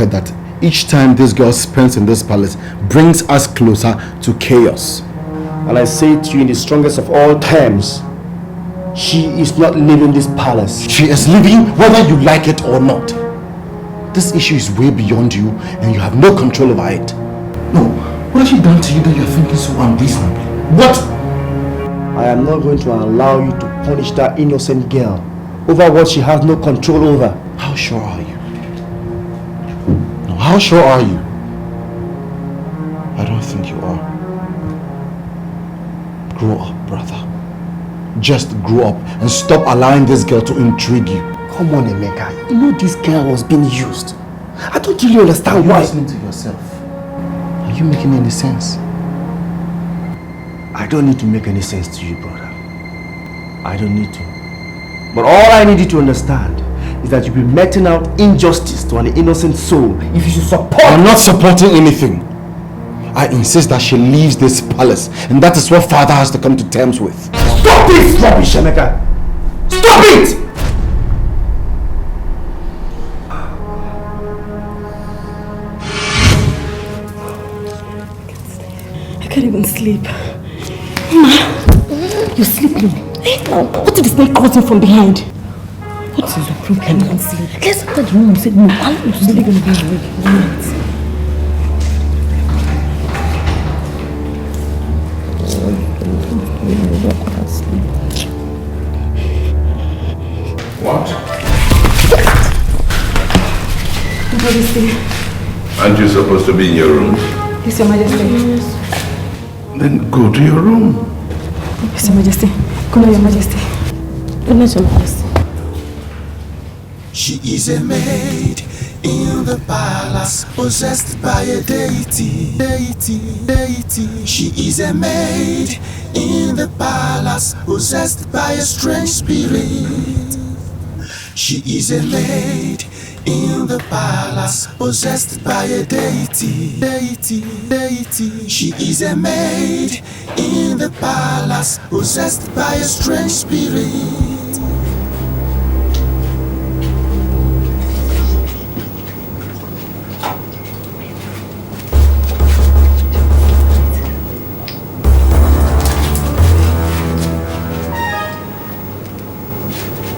her that each time this girl spends in this palace brings us closer to chaos. And I say to you in the strongest of all terms, she is not leaving this palace. She is leaving whether you like it or not. This issue is way beyond you and you have no control over it. No, what has she done to you that you are thinking so unreasonably? What? I am not going to allow you to punish that innocent girl over what she has no control over. How sure are you? No, how sure are you? I don't think you are. Grow up, brother. Just grow up and stop allowing this girl to intrigue you. Come on, Emeka. You know this girl was being used. I don't really understand why. Are you listening to yourself? Are you making any sense? I don't need to make any sense to you, brother. I don't need to. But all I need you to understand is that you'll be meting out injustice to an innocent soul if you should support. I'm not supporting anything. I insist that she leaves this palace, and that is what father has to come to terms with. Stop this rubbish, Emeka! Stop it! I can't even sleep. Ma, you're sleeping. What did the snake caught him from behind? What is the problem? I can't even sleep. Let's enter the room and say no. I'm not really going to be awake. What? Your Majesty. Aren't you supposed to be in your room? Yes, Your Majesty. Then go to your room. Yes, Your Majesty. Good night, Your Majesty. Good night, Your Majesty. She is a maid in the palace, possessed by a deity. She is a maid in the palace, possessed by a strange spirit. She is a maid in the palace, possessed by a deity. She is a maid in the palace, possessed by a strange spirit.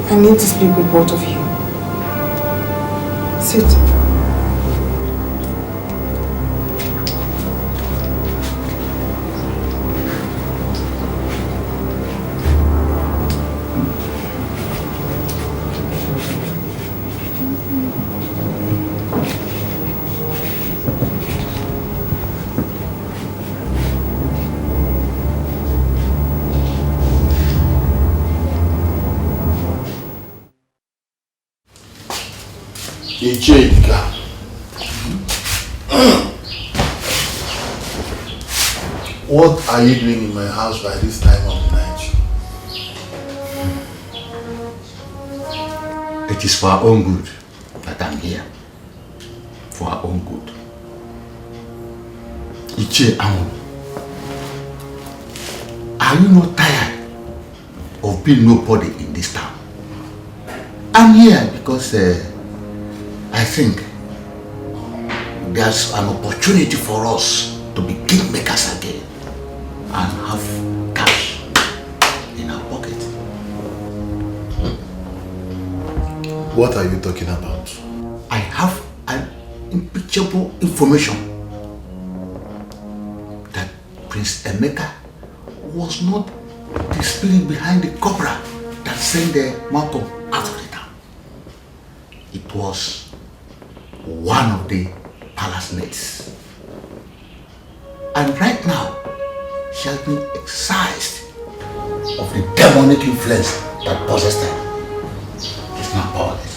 I need to speak with both of you. Sit. What are you doing in my house by this time of the night? It is for our own good that I'm here. For our own good. Iche Amun, are you not tired of being nobody in this town? I'm here because I think there's an opportunity for us to be kingmakers again and have cash in our pocket. What are you talking about? I have an impeachable information that Prince Emeka was not the spirit behind the cobra that sent the Malcolm out of the town. It was one of the palace maids. And right now, she has been excised of the demonic influence that possessed her. It's now powerless.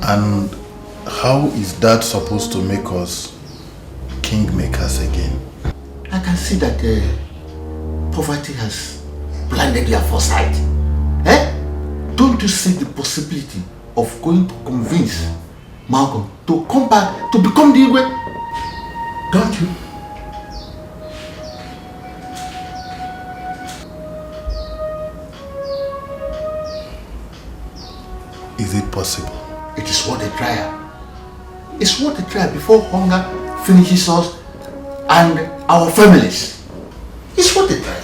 And how is that supposed to make us kingmakers again? I can see that poverty has blinded your foresight. Don't you see the possibility of going to convince Malcolm to come back to become the Igwe? Don't you? Is it possible? possible? It is worth a trial. It's worth a trial before hunger finishes us and our families. It's worth a trial.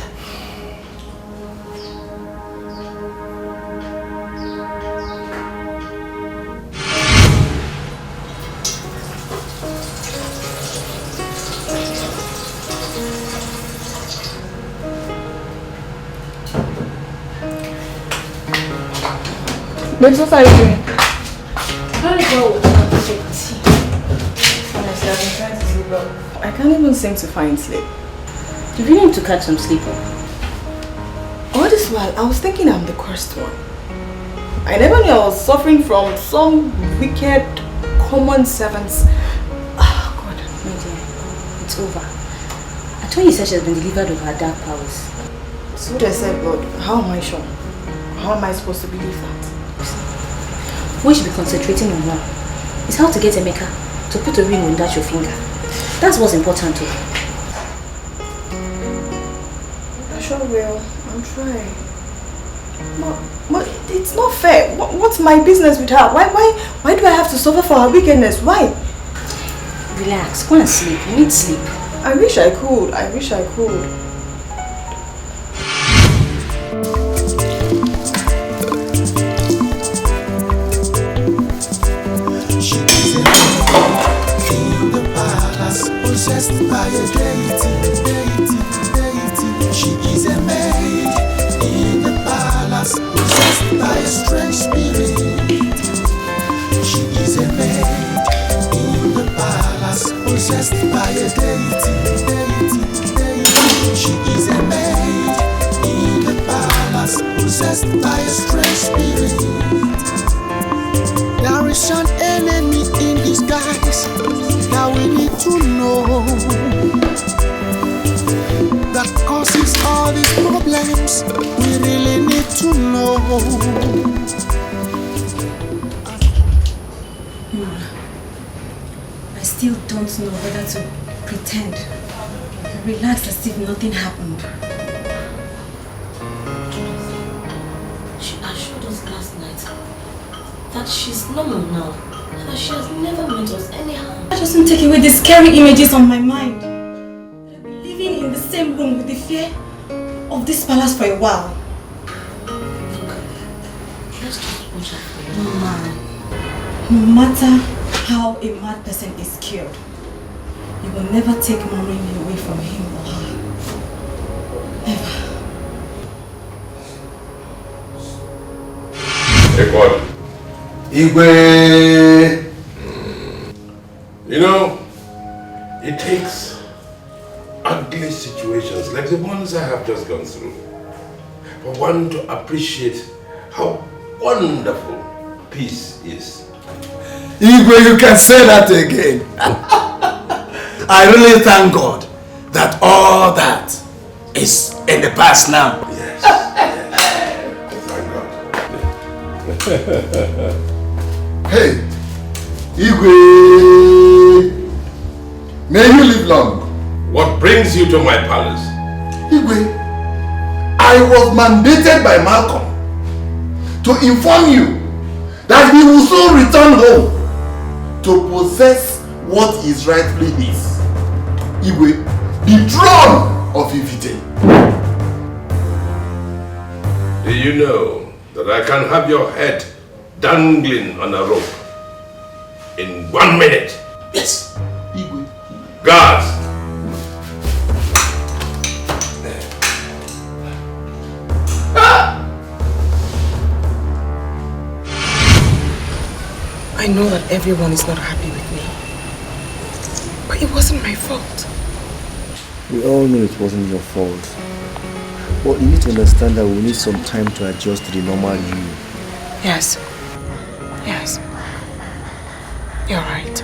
Babes, what are you doing? Honestly, I've been trying to sleep up. I can't even seem to find sleep. You really need to catch some sleep. All this while, I was thinking I'm the cursed one. I never knew I was suffering from some wicked common servants. Oh God. My dear, it's over. I told you said she has been delivered of her dark powers. So they said, but how am I sure? How am I supposed to believe that? What you should be concentrating on now is how to get Emeka to put a ring on that your finger. That's what's important to her. I sure will. I'm trying. But it's not fair. What's my business with her? Why do I have to suffer for her wickedness? Why? Relax. Go and sleep. You need sleep. I wish I could. I wish I could. Possessed by a deity. She is a maid in the palace, possessed by a strange spirit. She is a maid in the palace, possessed by a deity. She is a maid in the palace, possessed by a strange spirit. There is an enemy in disguise that we need to know, that causes all these problems. We really need to know. I still don't know whether to pretend or relax as if nothing happened. She assured us last night that she's normal now. That she has never meant us any harm. That doesn't take away the scary images on my mind. That I've been living in the same room with the fear of this palace for a while. Look, let's just watch out for you. No matter how a mad person is killed, you will never take mommy away from him or her. Never. Hey, God. Igwe! You know, it takes ugly situations like the ones I have just gone through for one to appreciate how wonderful peace is. Igwe, you can say that again. I really thank God that all that is in the past now. Yes, thank God. Hey, Igwe, may you live long. What brings you to my palace? Igwe, I was mandated by Malcolm to inform you that he will soon return home to possess what is rightfully his. Igwe, the throne of Ifite. Do you know that I can have your head dangling on a rope in 1 minute? Yes, Igwe. Guards! I know that everyone is not happy with me, but it wasn't my fault. We all know it wasn't your fault. But you need to understand that we need some time to adjust to the normal you. Yes. Yes. You're right.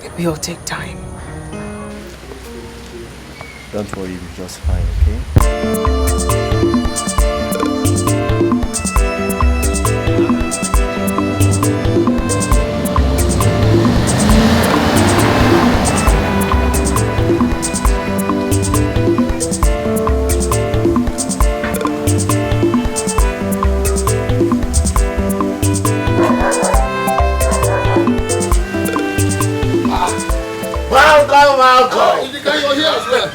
It will take time. Don't worry, you'll be just fine, okay? Malcolm. You're here as well.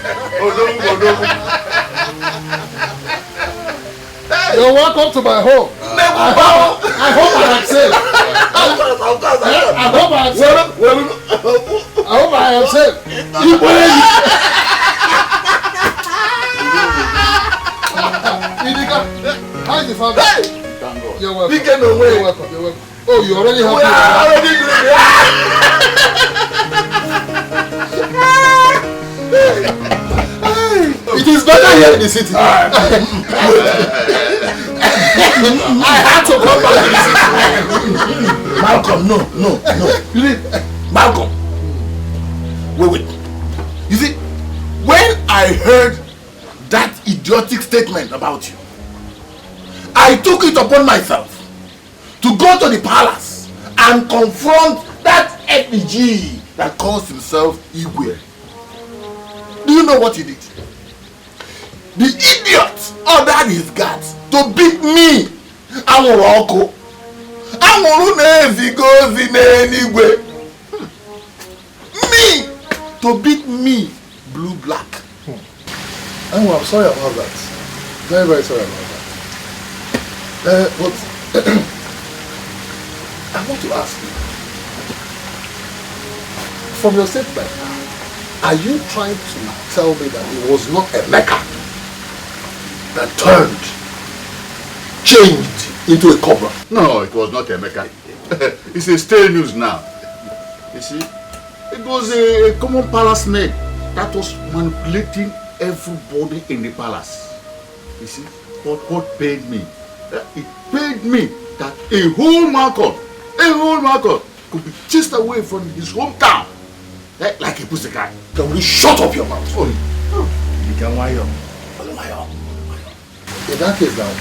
You're welcome to my home. I hope I am safe. I hope I am safe. I hope I am safe. How's the family? Thank God. You're welcome. You're welcome. You're welcome. Oh, you already have It is better here in the city. I had to come back to the city. Malcolm, no. Malcolm. Wait. You see, when I heard that idiotic statement about you, I took it upon myself to go to the palace and confront that effigy that calls himself Igwe. Do you know what he did? The idiot ordered his guards to beat me. Amuroko. Me to beat me blue-black. I'm sorry about that. Very, very sorry about that. But I want to ask you, from your statement, are you trying to tell me that it was not Emeka that changed into a cobra? No, it was not Emeka. It's a stale news now. You see, it was a common palace maid that was manipulating everybody in the palace. You see, but what paid me? It paid me that a whole market could be chased away from his hometown like a pussycat. Can you shut up your mouth? You can wire up. In that case now,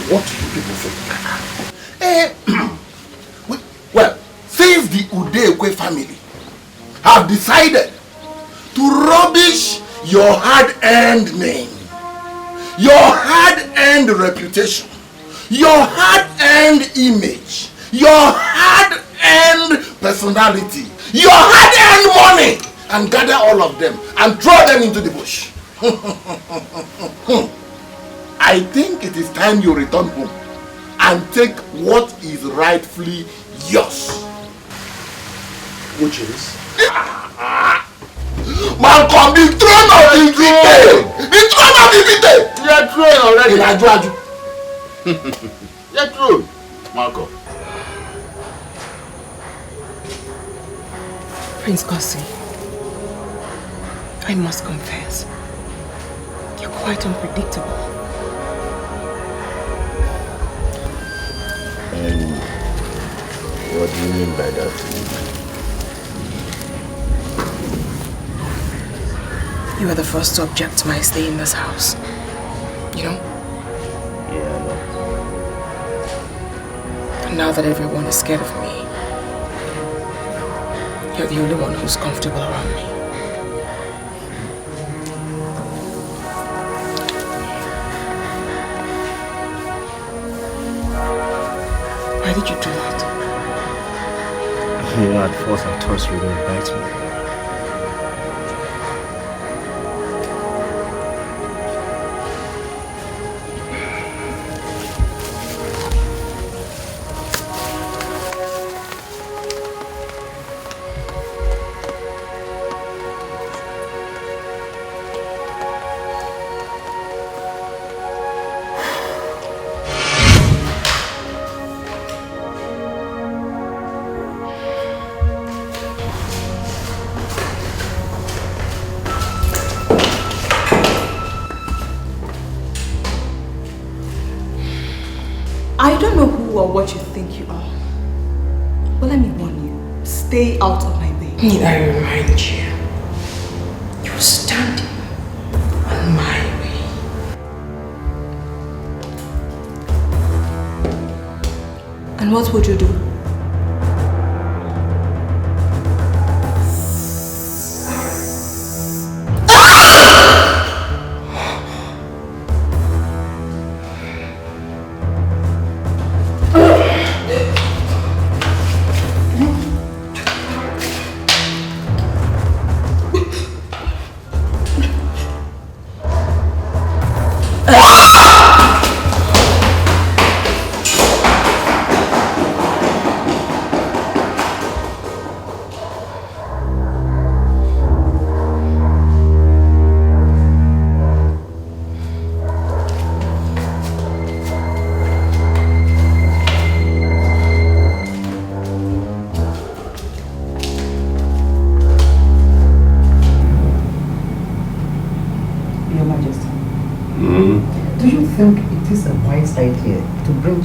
what do you people think? Well, since the Udekwe family have decided to rubbish your hard-earned name, your hard-earned reputation, your hard-earned image, your hard-earned personality, your hard-earned money, and gather all of them and throw them into the bush. I think it is time you return home and take what is rightfully yours. Which is? Malcolm, the throne of the Vite! The throne of the Vite! You're throne already. You're throne, Malcolm. Prince Gossi, I must confess, you're quite unpredictable. And what do you mean by that? You were the first to object to my stay in this house. You know? Yeah, I know. And now that everyone is scared of me, you're the only one who's comfortable around me. Why did you do that? You know, at first I thought you were going to bite me. I don't know who or what you think you are. But let me warn you, stay out of my way. Need I remind you, you're standing on my way. And what would you do?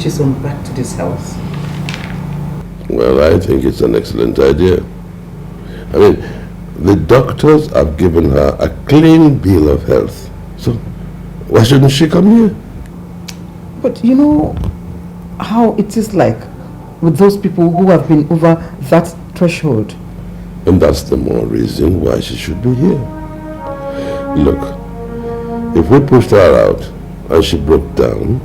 Chisom back to this house? Well, I think it's an excellent idea. I mean, the doctors have given her a clean bill of health. So, why shouldn't she come here? But you know how it is like with those people who have been over that threshold. And that's the more reason why she should be here. Look, if we pushed her out and she broke down,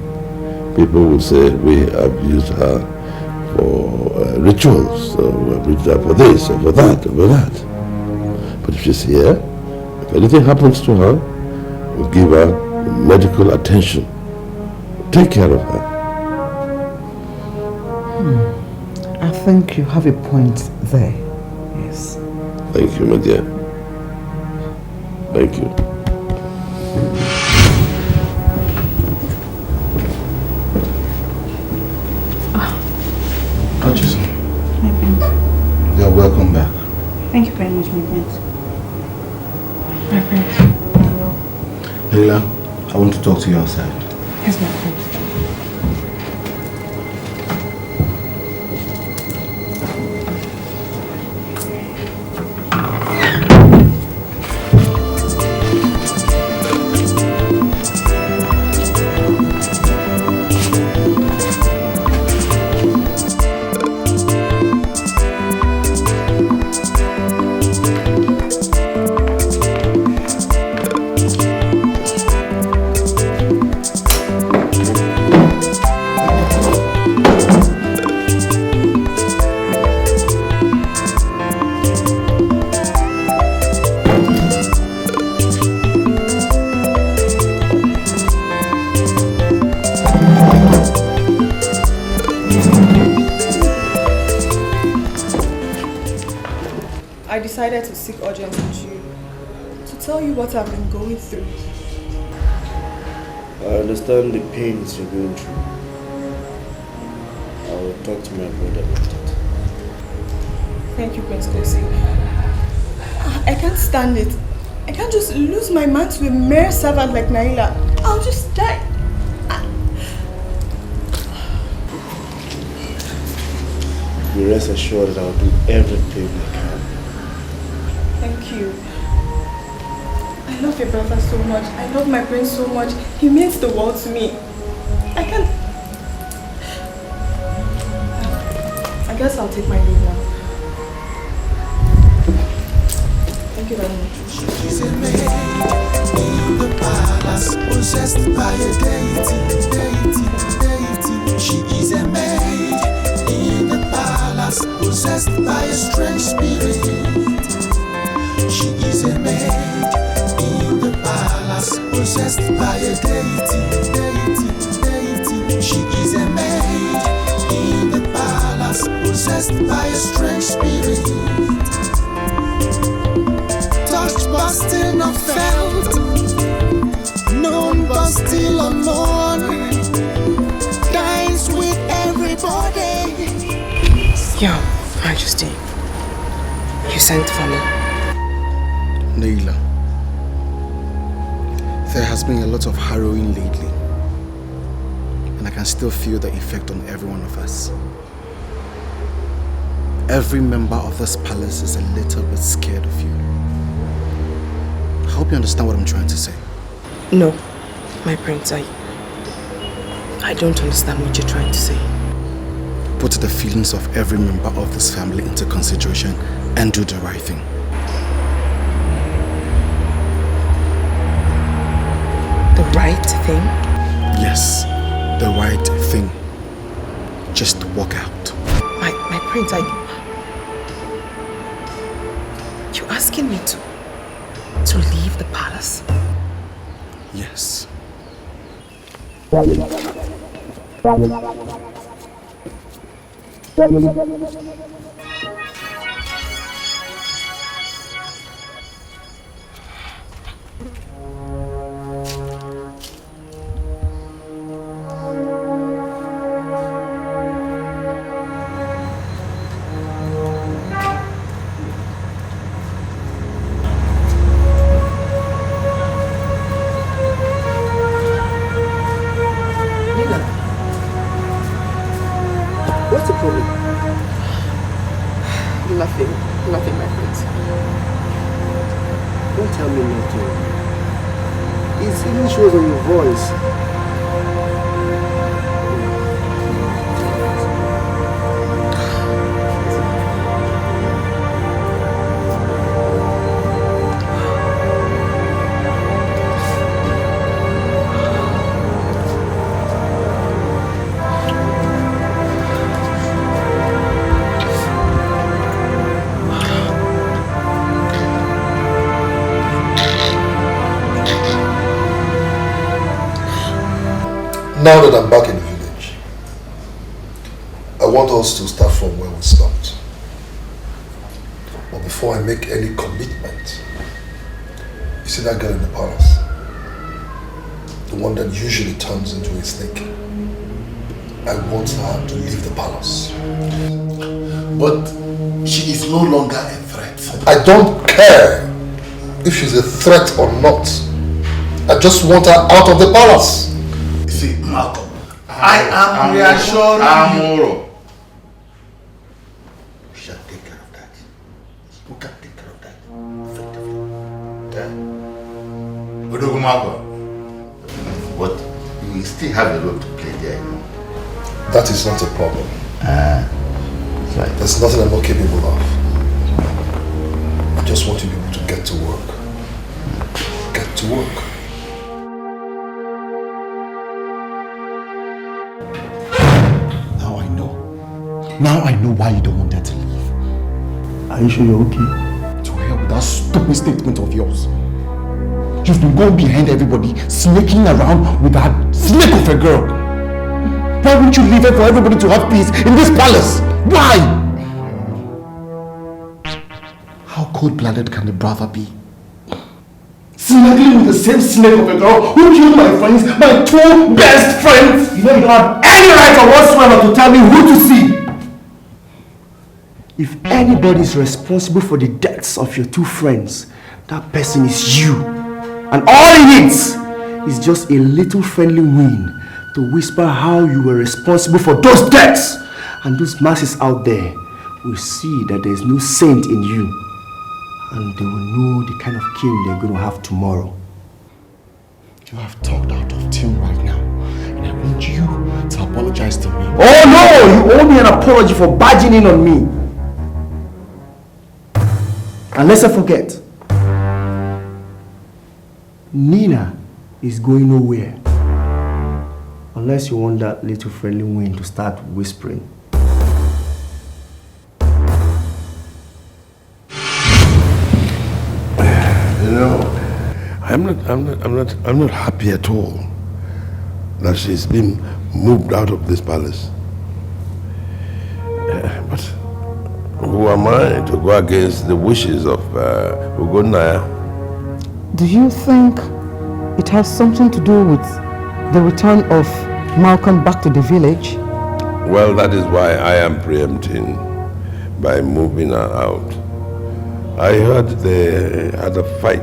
people will say we have used her for rituals, so we have used her for this, or for that, or for that. But if she's here, if anything happens to her, we'll give her medical attention. Take care of her. I think you have a point there. Yes. Thank you, my dear. Thank you. Chizzy, My prince. you're welcome back. Thank you very much, my prince. My prince. Leila, I want to talk to you outside. Yes, my prince. I decided to seek audience with you to tell you what I've been going through. I understand the pains you're going through. I will talk to my brother about it. Thank you, Prince Kosi. I can't stand it. I can't just lose my man to a mere servant like Naila. I'll just die. You rest assured that I'll do everything I can. Thank you. I love your brother so much. I love my prince so much. He means the world to me. I can't... I guess I'll take my leave now. Thank you very much. She's a maid in the palace, possessed by a deity. She is a maid in the palace, possessed by a strange spirit. She is a maid in the palace, possessed by a deity. She is a maid in the palace, possessed by a strange spirit. Touched but still not felt, known but still unknown, dines with everybody. Your Majesty, you sent for me. Naila, there has been a lot of harrowing lately, and I can still feel the effect on every one of us. Every member of this palace is a little bit scared of you. I hope you understand what I'm trying to say. No, my prince, I don't understand what you're trying to say. Put the feelings of every member of this family into consideration and do the right thing. The right thing? Yes, the right thing. Just walk out. My prince, you're asking me to leave the palace? Yes. the problem? Nothing, my friends. Don't tell me nothing. It even shows on your voice. Now that I'm back in the village, I want us to start from where we stopped. But before I make any commitment, you see that girl in the palace? The one that usually turns into a snake. I want her to leave the palace. But she is no longer a threat. I don't care if she's a threat or not. I just want her out of the palace. See, Malcolm, I am reassuring you. We shall take care of that. We can take care of that effectively. Yeah? Odogu Malcolm. But you will still have a role to play there, you know. That is not a problem. Right. There's nothing I'm not capable of. I just want you people to get to work. Get to work. Now I know why you don't want her to leave. Are you sure you're okay? To hell with that stupid statement of yours. You've been going behind everybody, sneaking around with that snake of a girl. Why won't you leave her for everybody to have peace in this palace? Why? How cold-blooded can the brother be? Snuggling with the same snake of a girl who killed my friends, my two best friends! You don't have any right or whatsoever to tell me who to see! If anybody is responsible for the deaths of your two friends, that person is you. And all he needs is just a little friendly wind to whisper how you were responsible for those deaths. And those masses out there will see that there is no saint in you. And they will know the kind of king they're going to have tomorrow. You have talked out of tune right now. And I want you to apologize to me. Oh no! You owe me an apology for barging in on me. And let's not forget, Nina is going nowhere unless you want that little friendly wind to start whispering. You know, I'm not happy at all that she's been moved out of this palace. But who am I to go against the wishes of Ugonaya? Do you think it has something to do with the return of Malcolm back to the village? Well, that is why I am preempting by moving her out. I heard they had a fight.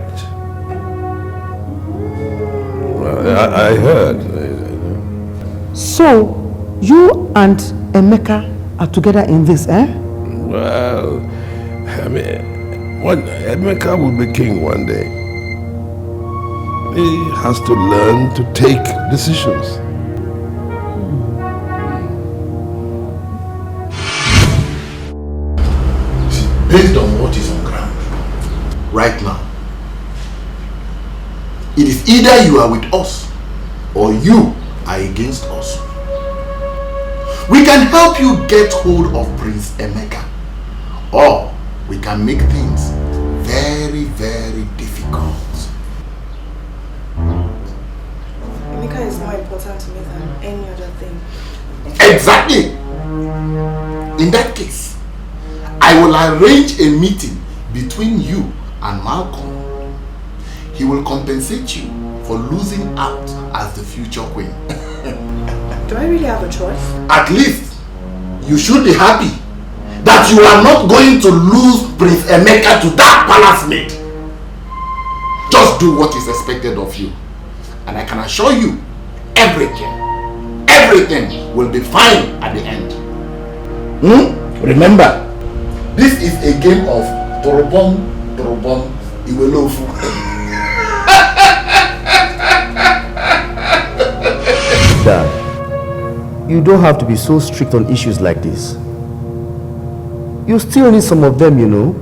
I heard. So, you and Emeka are together in this, eh? Well, I mean, Emeka will be king one day. He has to learn to take decisions. Based on what is on ground right now, it is either you are with us or you are against us. We can help you get hold of Prince Emeka, or we can make things very, very difficult. Emeka is more important to me than any other thing. Exactly! In that case, I will arrange a meeting between you and Malcolm. He will compensate you for losing out as the future queen. Do I really have a choice? At least, you should be happy that you are not going to lose Prince Emeka to that palace maid. Just do what is expected of you. And I can assure you, everything will be fine at the end. Remember, this is a game of Torobom, Iwelofu. Dad, you don't have to be so strict on issues like this. You still need some of them, you know.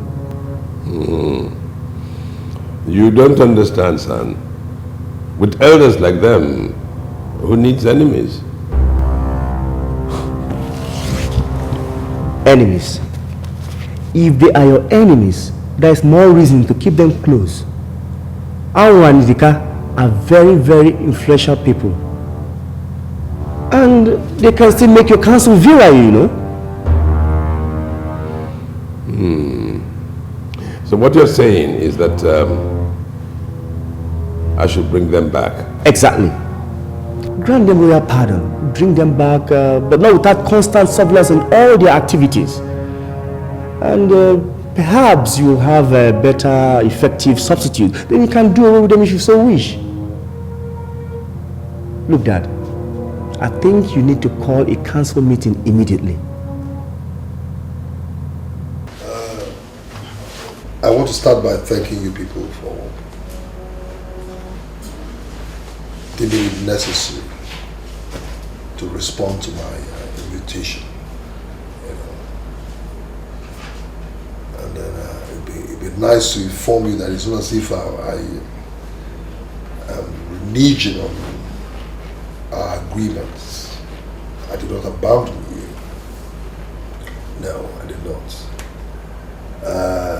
You don't understand, son. With elders like them, who needs enemies? Enemies. If they are your enemies, there is more reason to keep them close. Our and Idika are very, very influential people. And they can still make your council virile, you know. So what you're saying is that I should bring them back? Exactly. Grant them royal pardon, bring them back, but not without constant surveillance on all their activities. And perhaps you will have a better, effective substitute. Then you can do away with them if you so wish. Look, Dad, I think you need to call a council meeting immediately. I want to start by thanking you people for deeming it necessary to respond to my invitation. And then it'd be nice to inform you that it's not as if I am reneging on our agreements. I did not abandon you. No, I did not.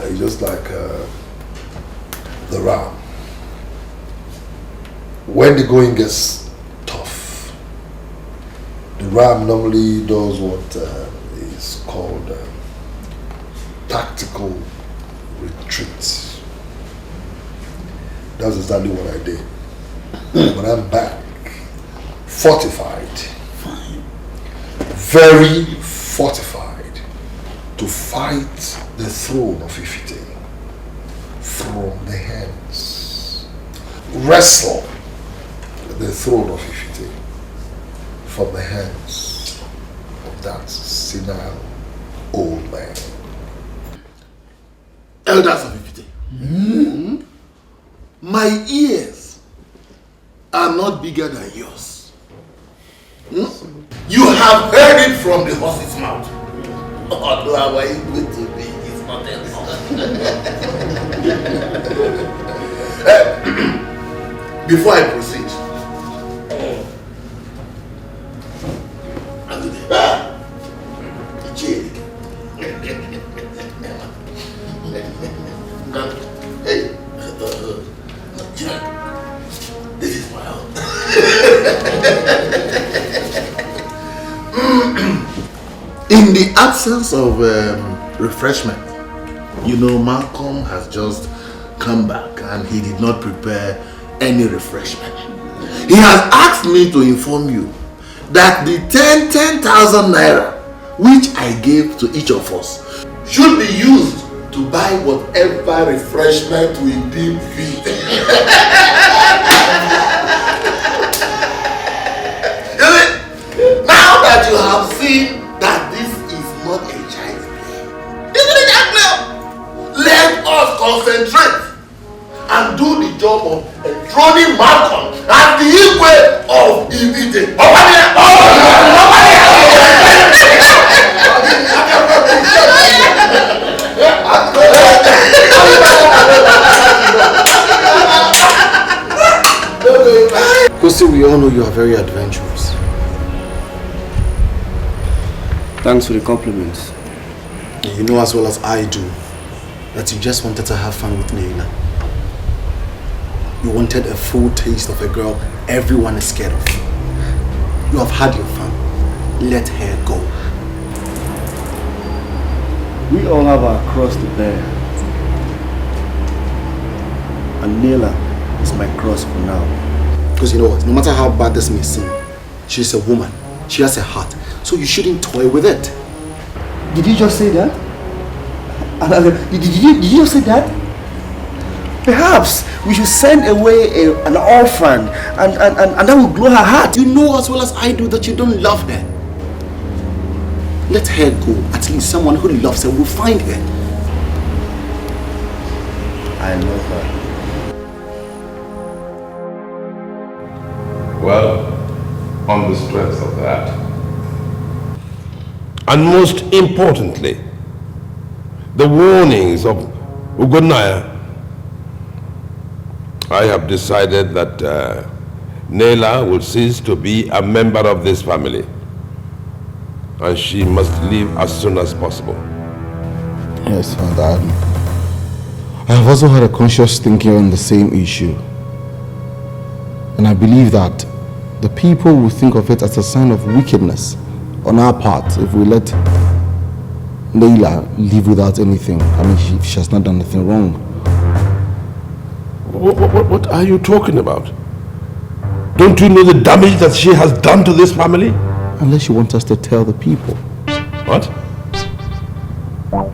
It's just like the ram. When the going gets tough, the ram normally does what is called tactical retreat. That's exactly what I did. But I'm back, fortified, very fortified, to fight the throne of Ifite from the hands, wrestle the throne of Ifite from the hands of that senile old man. Elders of Ifite, my ears are not bigger than yours. You have heard it from the horse's mouth. Although how are you going to be? It's not else. Before I proceed, this is my house. In the absence of refreshment, you know, Malcolm has just come back and he did not prepare any refreshment. He has asked me to inform you that the 10,000 naira which I gave to each of us should be used to buy whatever refreshment we deem fit. Now that you have seen that this is not a child's play, isn't it, Jack? Let us concentrate and do the job of enthroning Malcolm as the Igwe of Ifite. Kosi, we all know you are very adventurous. Thanks for the compliments. You know as well as I do that you just wanted to have fun with Naila. You wanted a full taste of a girl everyone is scared of. You have had your fun. Let her go. We all have our cross to bear. And Naila is my cross for now. Because you know what, no matter how bad this may seem, she's a woman. She has a heart. So you shouldn't toy with it. Did you just say that? Did you just say that? Perhaps we should send away an orphan and that will glow her heart. You know as well as I do that you don't love her. Let her go. At least someone who loves her will find her. I love her. Well, on the strength of that, and most importantly, the warnings of Ugonaya, I have decided that Nela will cease to be a member of this family, and she must leave as soon as possible. Yes, Father. I have also had a conscious thinking on the same issue. And I believe that the people will think of it as a sign of wickedness on our part if we let Nela live without anything. I mean, she has not done anything wrong. What are you talking about? Don't you know the damage that she has done to this family? Unless you want us to tell the people. What? Well,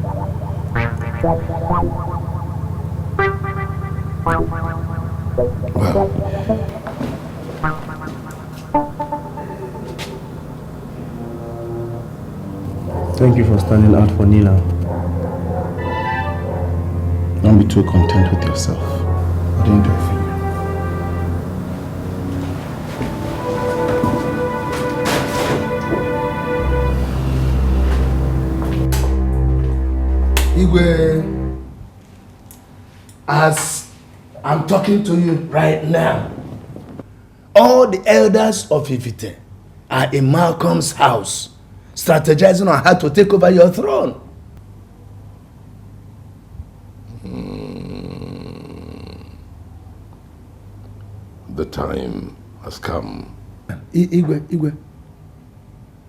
thank you for standing out for Nila. Don't be too content with yourself. I didn't do it for you. Igwe, as I'm talking to you right now, all the elders of Ifite are in Malcolm's house, strategizing on how to take over your throne. the time has come. Igwe,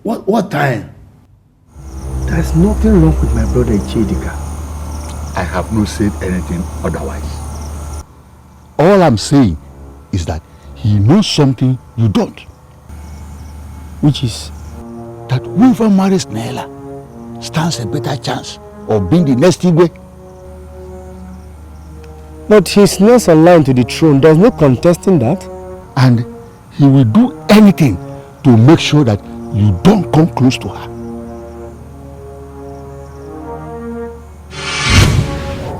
what time? There's nothing wrong with my brother Chidika. I have not said anything otherwise. All I'm saying is that he knows something you don't. Which is that whoever marries Nela stands a better chance of being the next Igwe. But his nails aligned to the throne. There's no contesting that. And he will do anything to make sure that you don't come close to her.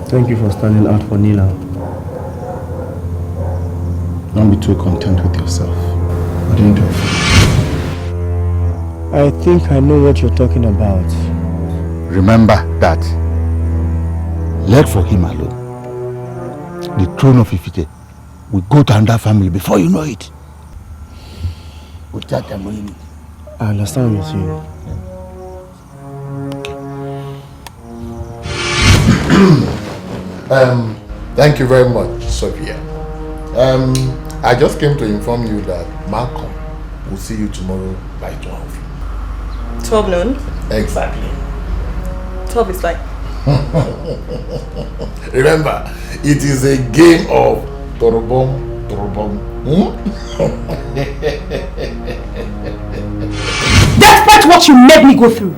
Thank you for standing out for Nila. Don't be too content with yourself. I didn't do it for you. I think I know what you're talking about. Remember that. Let for him alone. The throne of Ifite will go to another family before you know it. Without them knowing it. I understand what you're saying. Thank you very much, Sophia. I just came to inform you that Malcolm will see you tomorrow by 12. 12 noon? Exactly. 12 is like... Remember, it is a game of Torobom. Despite what you made me go through,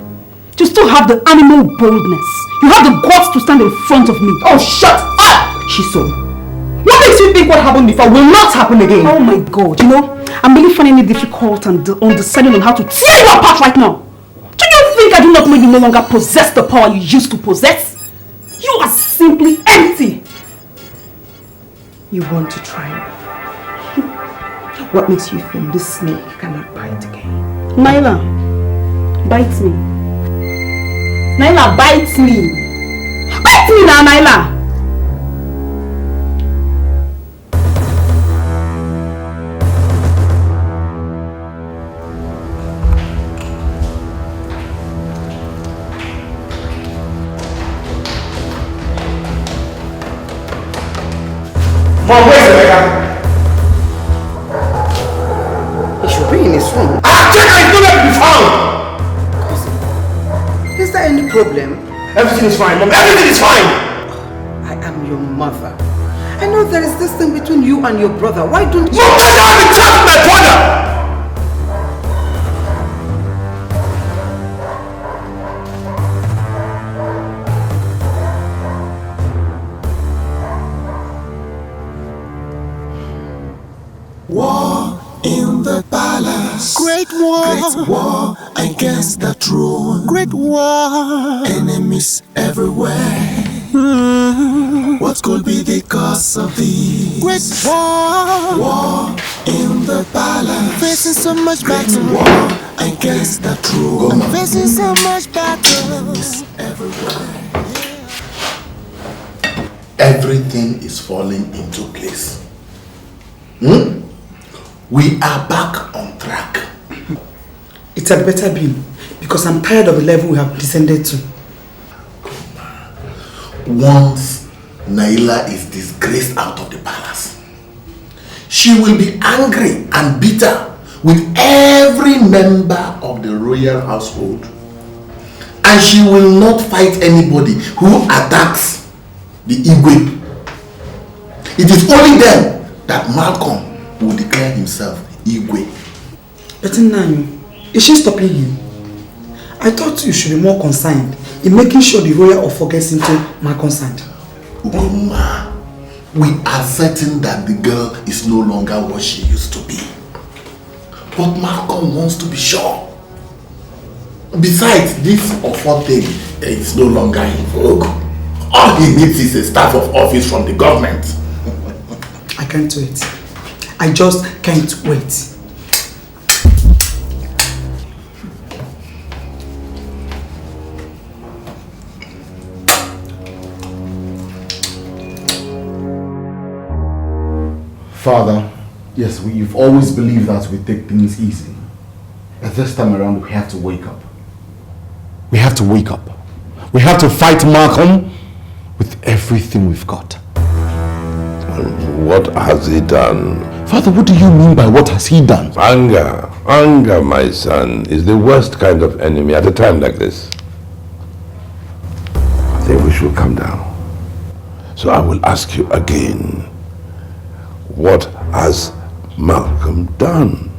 you still have the animal boldness. You have the guts to stand in front of me. Oh, shut up, Shiso. What makes you think what happened before will not happen again? Oh my God, you know, I'm really finding it difficult and undecided on how to tear you apart right now. Do you think I do not know you no longer possess the power you used to possess? You are simply empty. You want to try me? What makes you think this snake cannot bite again? Naila, bite me. Naila, bite me. Bite me now, Naila. Mom, where's Emeka? He should be in his room. Chika is nowhere to be found! Is there any problem? Everything is fine, Mom. Everything is fine! I am your mother. I know there is this thing between you and your brother. Why don't you... Mom, why don't you talk to my brother? War in the palace, great war and against the throne. Great war, enemies everywhere. What could be the cause of the great war? War in the palace. Facing so much battle. War against the throne. Facing so much battle everywhere. Everything is falling into place. We are back on track. It had better be, because I'm tired of the level we have descended to. Once Naila is disgraced out of the palace, she will be angry and bitter with every member of the royal household. And she will not fight anybody who attacks the Igwe. It is only then that Malcolm will declare himself Igwe. But Nani, is she stopping him? I thought you should be more concerned in making sure the royal offer gets into my consent. Ugoma, we are certain that the girl is no longer what she used to be. But Malcolm wants to be sure. Besides, this offer thing is no longer in vogue. All he needs is a staff of office from the government. I can't wait. I just can't wait. Father, yes, we've always believed that we take things easy. But this time around, we have to wake up. We have to wake up. We have to fight Malcolm with everything we've got. What has he done? Father, what do you mean by what has he done? Anger. Anger, my son, is the worst kind of enemy at a time like this. I think we should calm down. So I will ask you again. What has Malcolm done?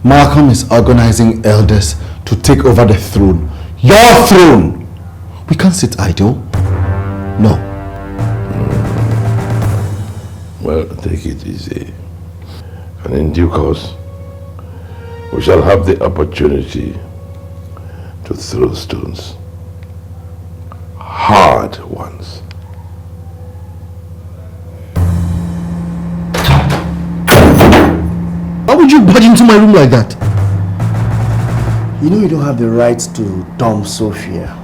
Malcolm is organizing elders to take over the throne. Your throne! We can't sit idle. No. Well, take it easy. And in due course, we shall have the opportunity to throw stones. Hard ones. Why would you barge into my room like that? You know you don't have the right to dump Sophia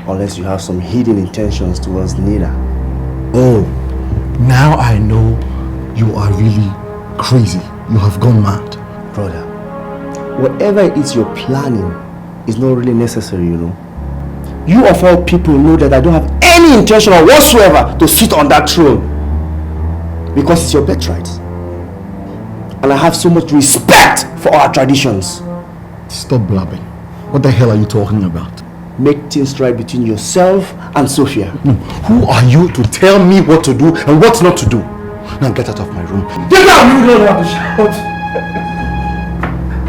unless you have some hidden intentions towards Nina. Oh, now I know you are really crazy. You have gone mad. Brother, whatever it is you're planning is not really necessary, you know. You of all people know that I don't have any intention whatsoever to sit on that throne. Because it's your birthright. And I have so much respect for our traditions. Stop blabbing. What the hell are you talking about? Make things right between yourself and Sophia. No. Who are you to tell me what to do and what not to do? Now get out of my room. Get out! You don't have to shout.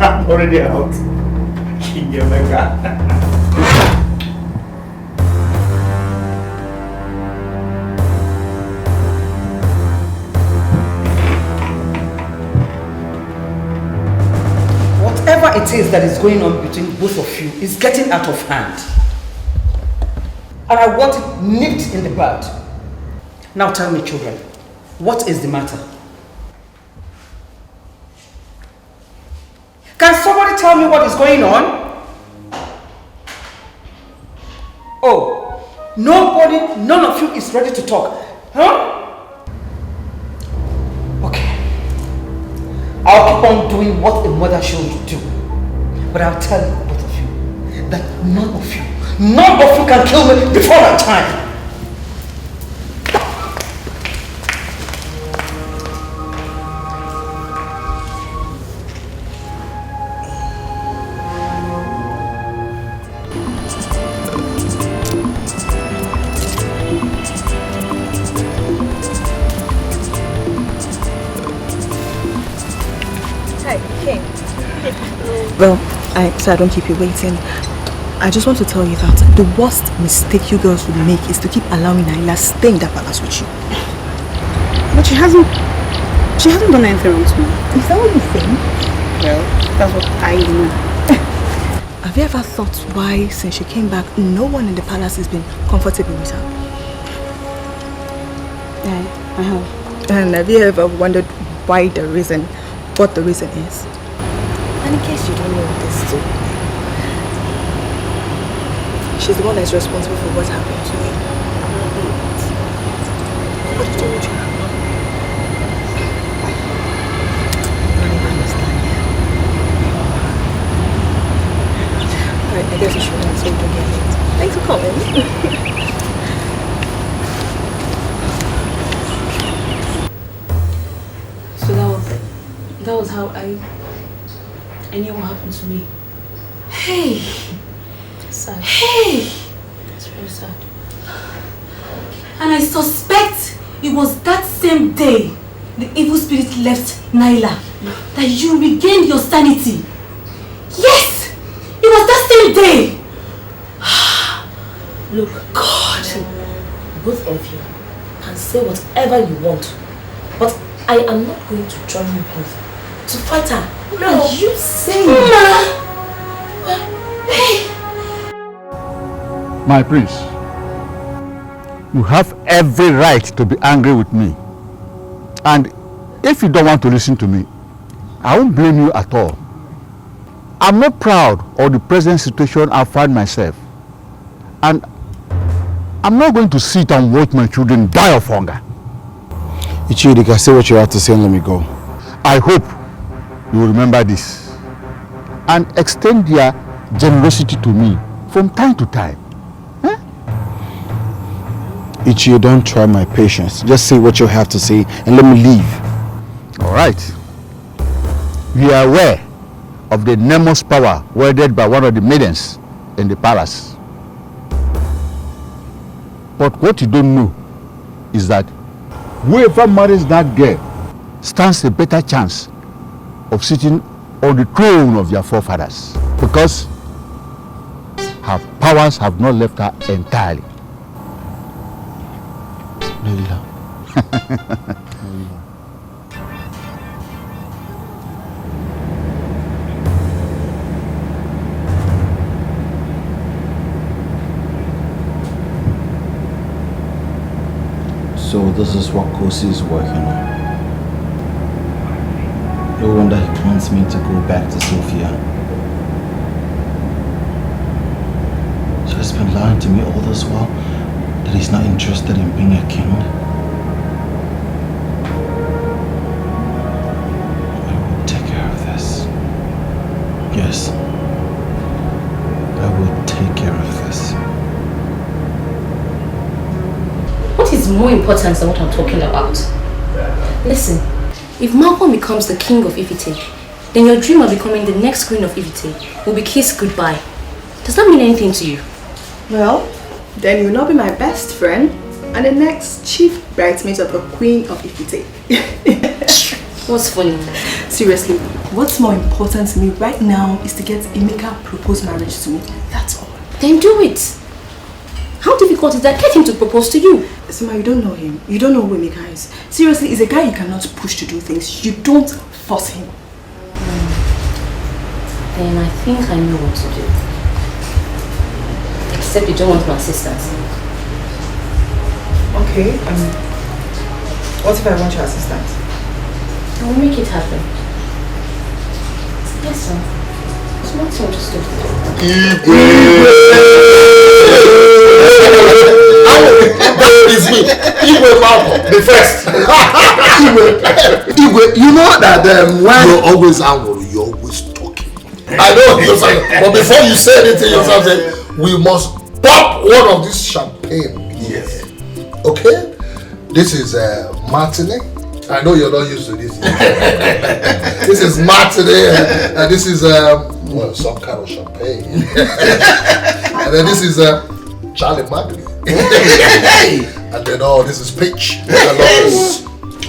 I'm already out. King Emeka. Whatever it is that is going on between both of you is getting out of hand. And I want it nipped in the bud. Now tell me, children, what is the matter? Can somebody tell me what is going on? Oh, nobody, none of you is ready to talk. Huh? Okay. I'll keep on doing what a mother should do. But I'll tell you, both of you, that none of you can kill me before that time. Well, so I don't keep you waiting. I just want to tell you that the worst mistake you girls would make is to keep allowing Naila stay in that palace with you. But she hasn't done anything wrong to me. Is that what you think? Well, that's what I know. I've Have you ever thought why, since she came back, no one in the palace has been comfortable with her? Yeah, I have. And have you ever wondered what the reason is? And in case you don't know this too, she's the one that's responsible for what happened to me. What told you? I guess you should have so you don't get late. Thanks for coming. So that was how I knew what happened to me. Hey! Sad. Hey! That's very sad. And I suspect it was that same day the evil spirit left Naila that you regained your sanity. Yes! It was that same day! Look, God, both of you can say whatever you want, but I am not going to join you both to fight her. No. Are you saying? Hey! My prince, you have every right to be angry with me. And if you don't want to listen to me, I won't blame you at all. I'm not proud of the present situation I find myself. And I'm not going to sit and watch my children die of hunger. Ichidika, say what you have to say and let me go. I hope you will remember this and extend your generosity to me from time to time. Ichi, don't try my patience. Just say what you have to say and let me leave. All right. We are aware of the enormous power wielded by one of the maidens in the palace. But what you don't know is that whoever marries that girl stands a better chance of sitting on the throne of their forefathers, because her powers have not left her entirely. Leila. So this is what Kosi is working on. No wonder he wants me to go back to Sofia. She has been lying to me all this while that he's not interested in being a king. I will take care of this. Yes. I will take care of this. What is more important than what I'm talking about? Listen, if Malcolm becomes the king of Ifite, then your dream of becoming the next queen of Ifite will be kissed goodbye. Does that mean anything to you? Well, then you will not be my best friend and the next chief bridesmaid of the Queen of Ifite. What's funny? Seriously, what's more important to me right now is to get Emeka propose marriage to me. That's all. Then do it. How difficult is that? Get him to propose to you. Sima, you don't know him. You don't know who Emeka is. Seriously, he's a guy you cannot push to do things. You don't force him. Then I think I know what to do. Except you don't want my assistance. Okay, what if I want your assistance? I will make it happen. Yes, sir. It's not so interesting. That is me. Igwe Malcolm, the first. Igwe, you know that when you're always angry, you're always talking. I know you're saying, but before you say anything, you're saying, we must pop one of this champagne. Yes. Okay? This is Martini. I know you're not used to this. This is Martini, and this is well, some kind of champagne. And then this is Charlie Magni. And then this is peach.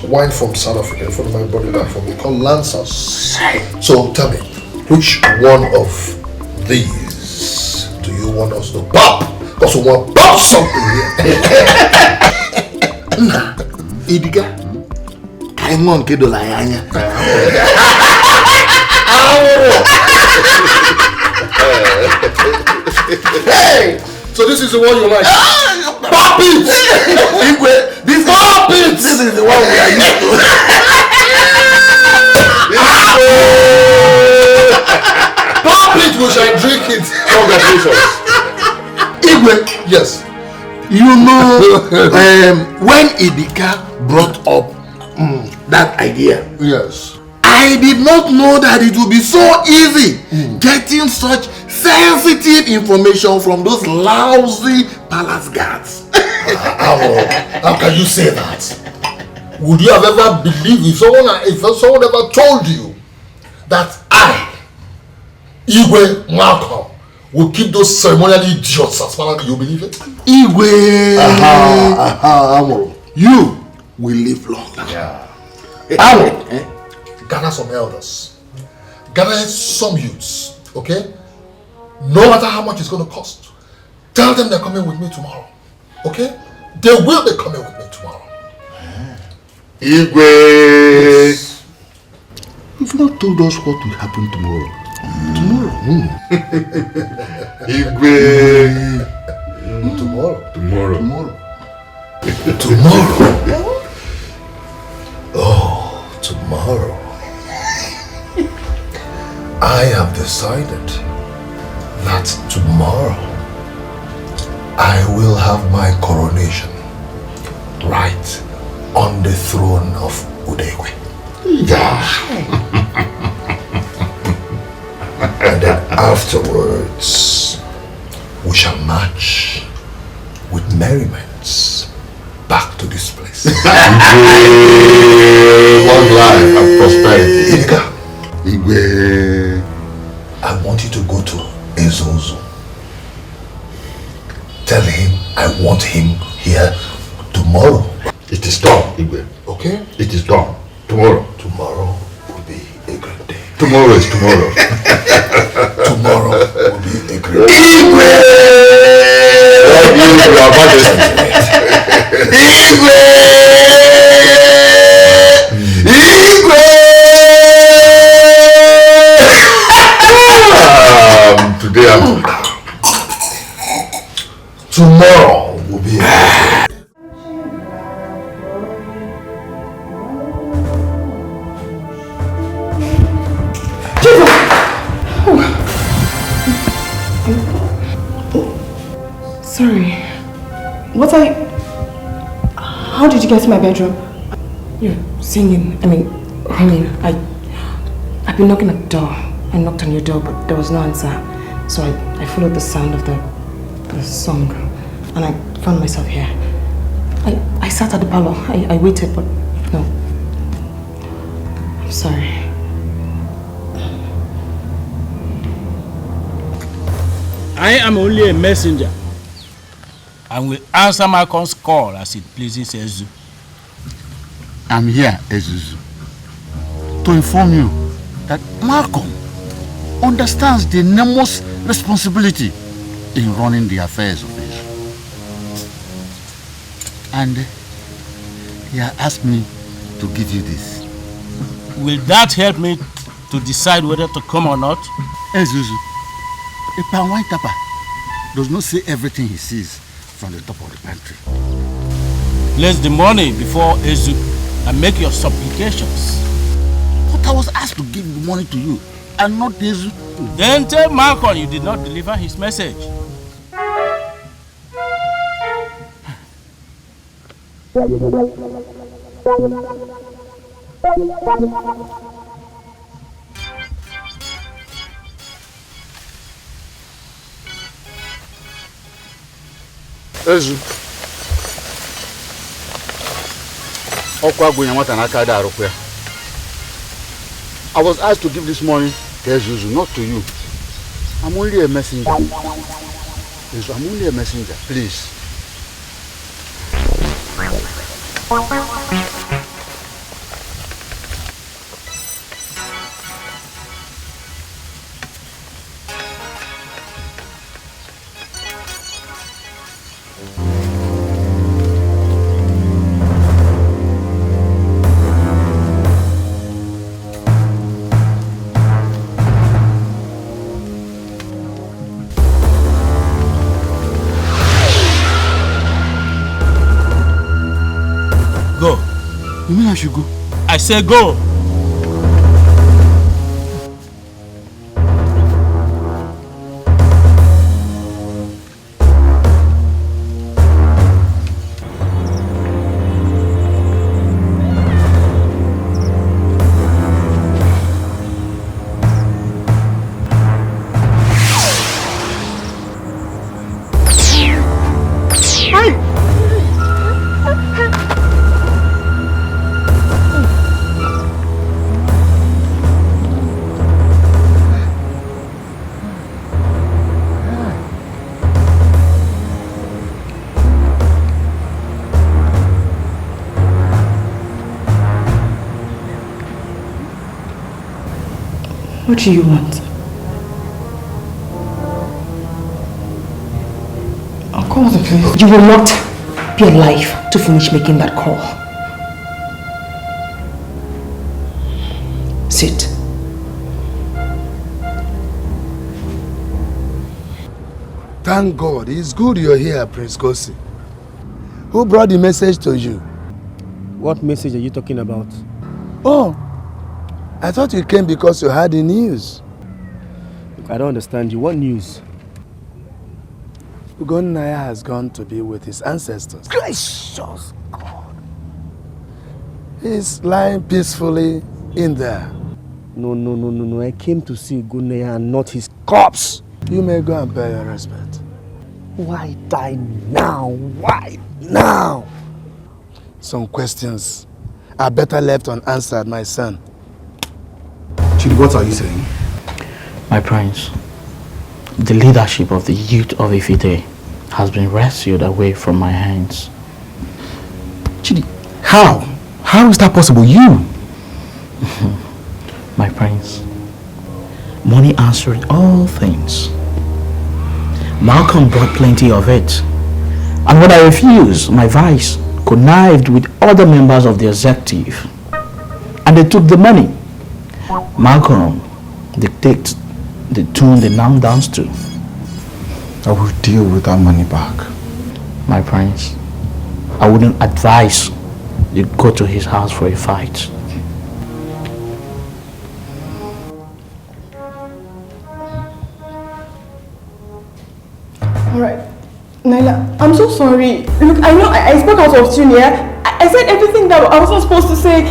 Wine from South Africa. From my brother back from me called Lancers. So tell me, which one of these do you want us to pop? Because we want to pop something here. Nah, Idiga. I'm on Kido Layanya. Hey! So this is the one you like? Pop it! This is the one we are used to. Pop it, we shall drink it. Congratulations. Igwe, yes. You know, when Idika brought up that idea, yes, I did not know that it would be so easy getting such sensitive information from those lousy palace guards. How can you say that? Would you have ever believed if someone ever told you that I, Igwe Malcolm, will keep those ceremonial idiots as far as you believe it? Igwe, Amoro, you will live long. Yeah. Amoro, gather some elders, gather some youths, okay? No matter how much it's going to cost, tell them they're coming with me tomorrow, okay? They will be coming with me tomorrow. Igwe! Yes. You've not told us what will happen tomorrow. Igwe! Tomorrow. Oh, tomorrow. I have decided that tomorrow I will have my coronation right on the throne of Udegwe. And then afterwards, we shall march with merriments back to this place. Long life and prosperity. Idika, Igwe. I want you to go to Ezozo. Tell him I want him here tomorrow. It is done, Igwe. Okay? It is done. Tomorrow. Tomorrow will be a great day. Tomorrow is tomorrow. Tomorrow will be a great day. Igwe! Your Majesty. Igwe! Igwe! Today I'm... Tomorrow will be a great day. Sorry. How did you get to my bedroom? You're singing, humming. I've been knocking at the door. I knocked on your door, but there was no answer. So I followed the sound of the song, and I found myself here. I sat at the parlor. I waited, but no. I'm sorry. I am only a messenger and will answer Malcolm's call as it pleases Ezu. I'm here, Ezuzu, to inform you that Malcolm understands the enormous responsibility in running the affairs of Ezu. And he has asked me to give you this. Will that help me to decide whether to come or not? Ezuzu, a palm wine tapper does not say everything he sees from the top of the pantry. Place the money before Ezu and make your supplications. But I was asked to give the money to you and not Ezu. Then tell Malcolm you did not deliver his message. Ezu. I was asked to give this money to Ezuzu, not to you. I'm only a messenger. Ezu, I'm only a messenger, please. You mean I should go? I say go. What do you want? I'll call the police. You will not be alive to finish making that call. Sit. Thank God. It's good you're here, Prince Kosi. Who brought the message to you? What message are you talking about? Oh, I thought you came because you had the news. Look, I don't understand you. What news? Ugonnaya has gone to be with his ancestors. Gracious God. He's lying peacefully in there. No. I came to see Ugonnaya and not his corpse. You may go and pay your respect. Why die now? Why now? Some questions are better left unanswered, my son. Chidi, what are you saying? My prince, the leadership of the youth of Ifite has been rescued away from my hands. Chidi, how? How is that possible? You? My prince, money answered all things. Malcolm brought plenty of it. And when I refused, my vice connived with other members of the executive. And they took the money. Malcolm dictates the tune they now dance to. I will deal with that money back. My prince, I wouldn't advise you go to his house for a fight. Alright. Naila, I'm so sorry. Look, I know I spoke out of tune, yeah? I said everything that I wasn't supposed to say.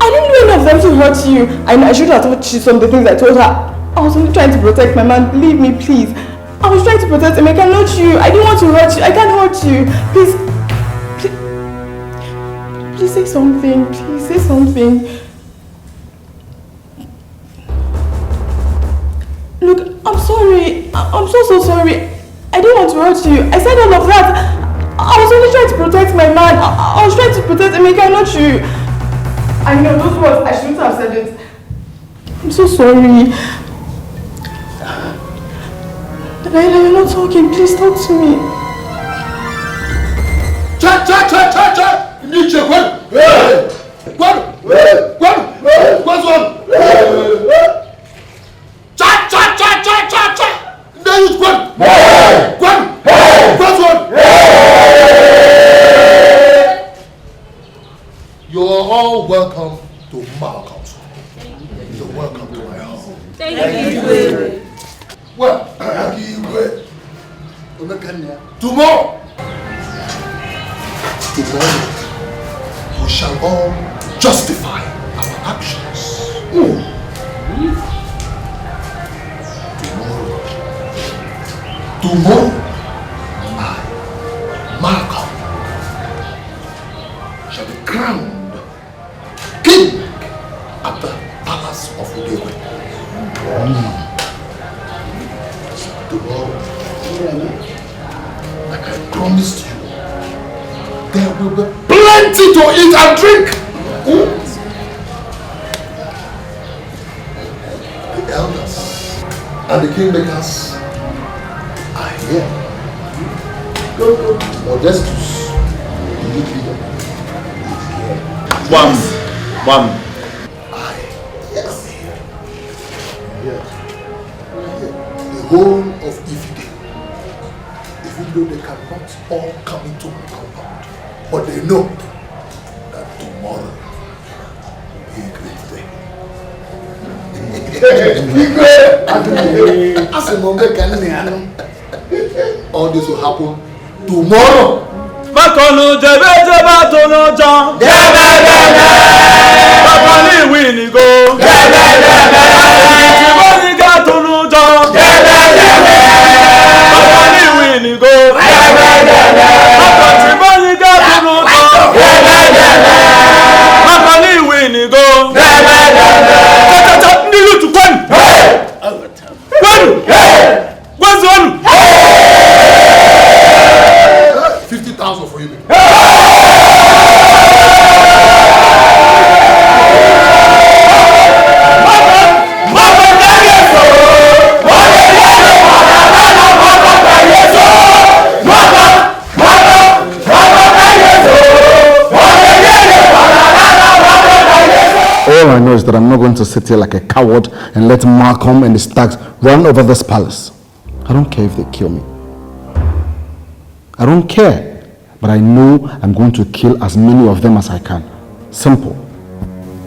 I didn't do any of them to hurt you. I know I should have told you some of the things I told her. I was only trying to protect my man. Believe me, please. I was trying to protect him. I can hurt you. I didn't want to hurt you. I can't hurt you. Please say something. Please say something. Look, I'm sorry. I'm so sorry. I didn't want to hurt you. I said all of that. I was only trying to protect my man. I was trying to protect him. I can hurt you. I know those words. I shouldn't have said it. I'm so sorry. Naila, you're not talking. Please talk to me. Cha! Niche, what? What's wrong? Cha! There you go. What's wrong? You're all welcome to Malcolm's home. You're welcome to my home. Thank you. Well, tomorrow, we shall all justify our actions. Tomorrow, I, Malcolm, shall be crowned king at the palace of Udewe. Tomorrow, like I promised you, there will be plenty to eat and drink. The elders and the kingmakers are here. Go. Modestus, the youth leader, is here. One. Yes. The whole of Ifide, even though they cannot all come into my compound, but they know that tomorrow All this will happen tomorrow. Makonu jebe jeba tono jan. Jebe jebe. Bakani wini go. Jebe jebe. Jiboni ga tono jan. Jebe jebe. Bakani wini go. Jebe jebe. Jiboni ga tono jan. Jebe jebe. Bakani wini go. Jebe jebe. Tata nilu tu kwen. Kwen. Kwen's one. 50,000 for you. All I know is that I'm not going to sit here like a coward and let Malcolm and the Stags run over this palace. I don't care if they kill me. I don't care. But I know I'm going to kill as many of them as I can. Simple.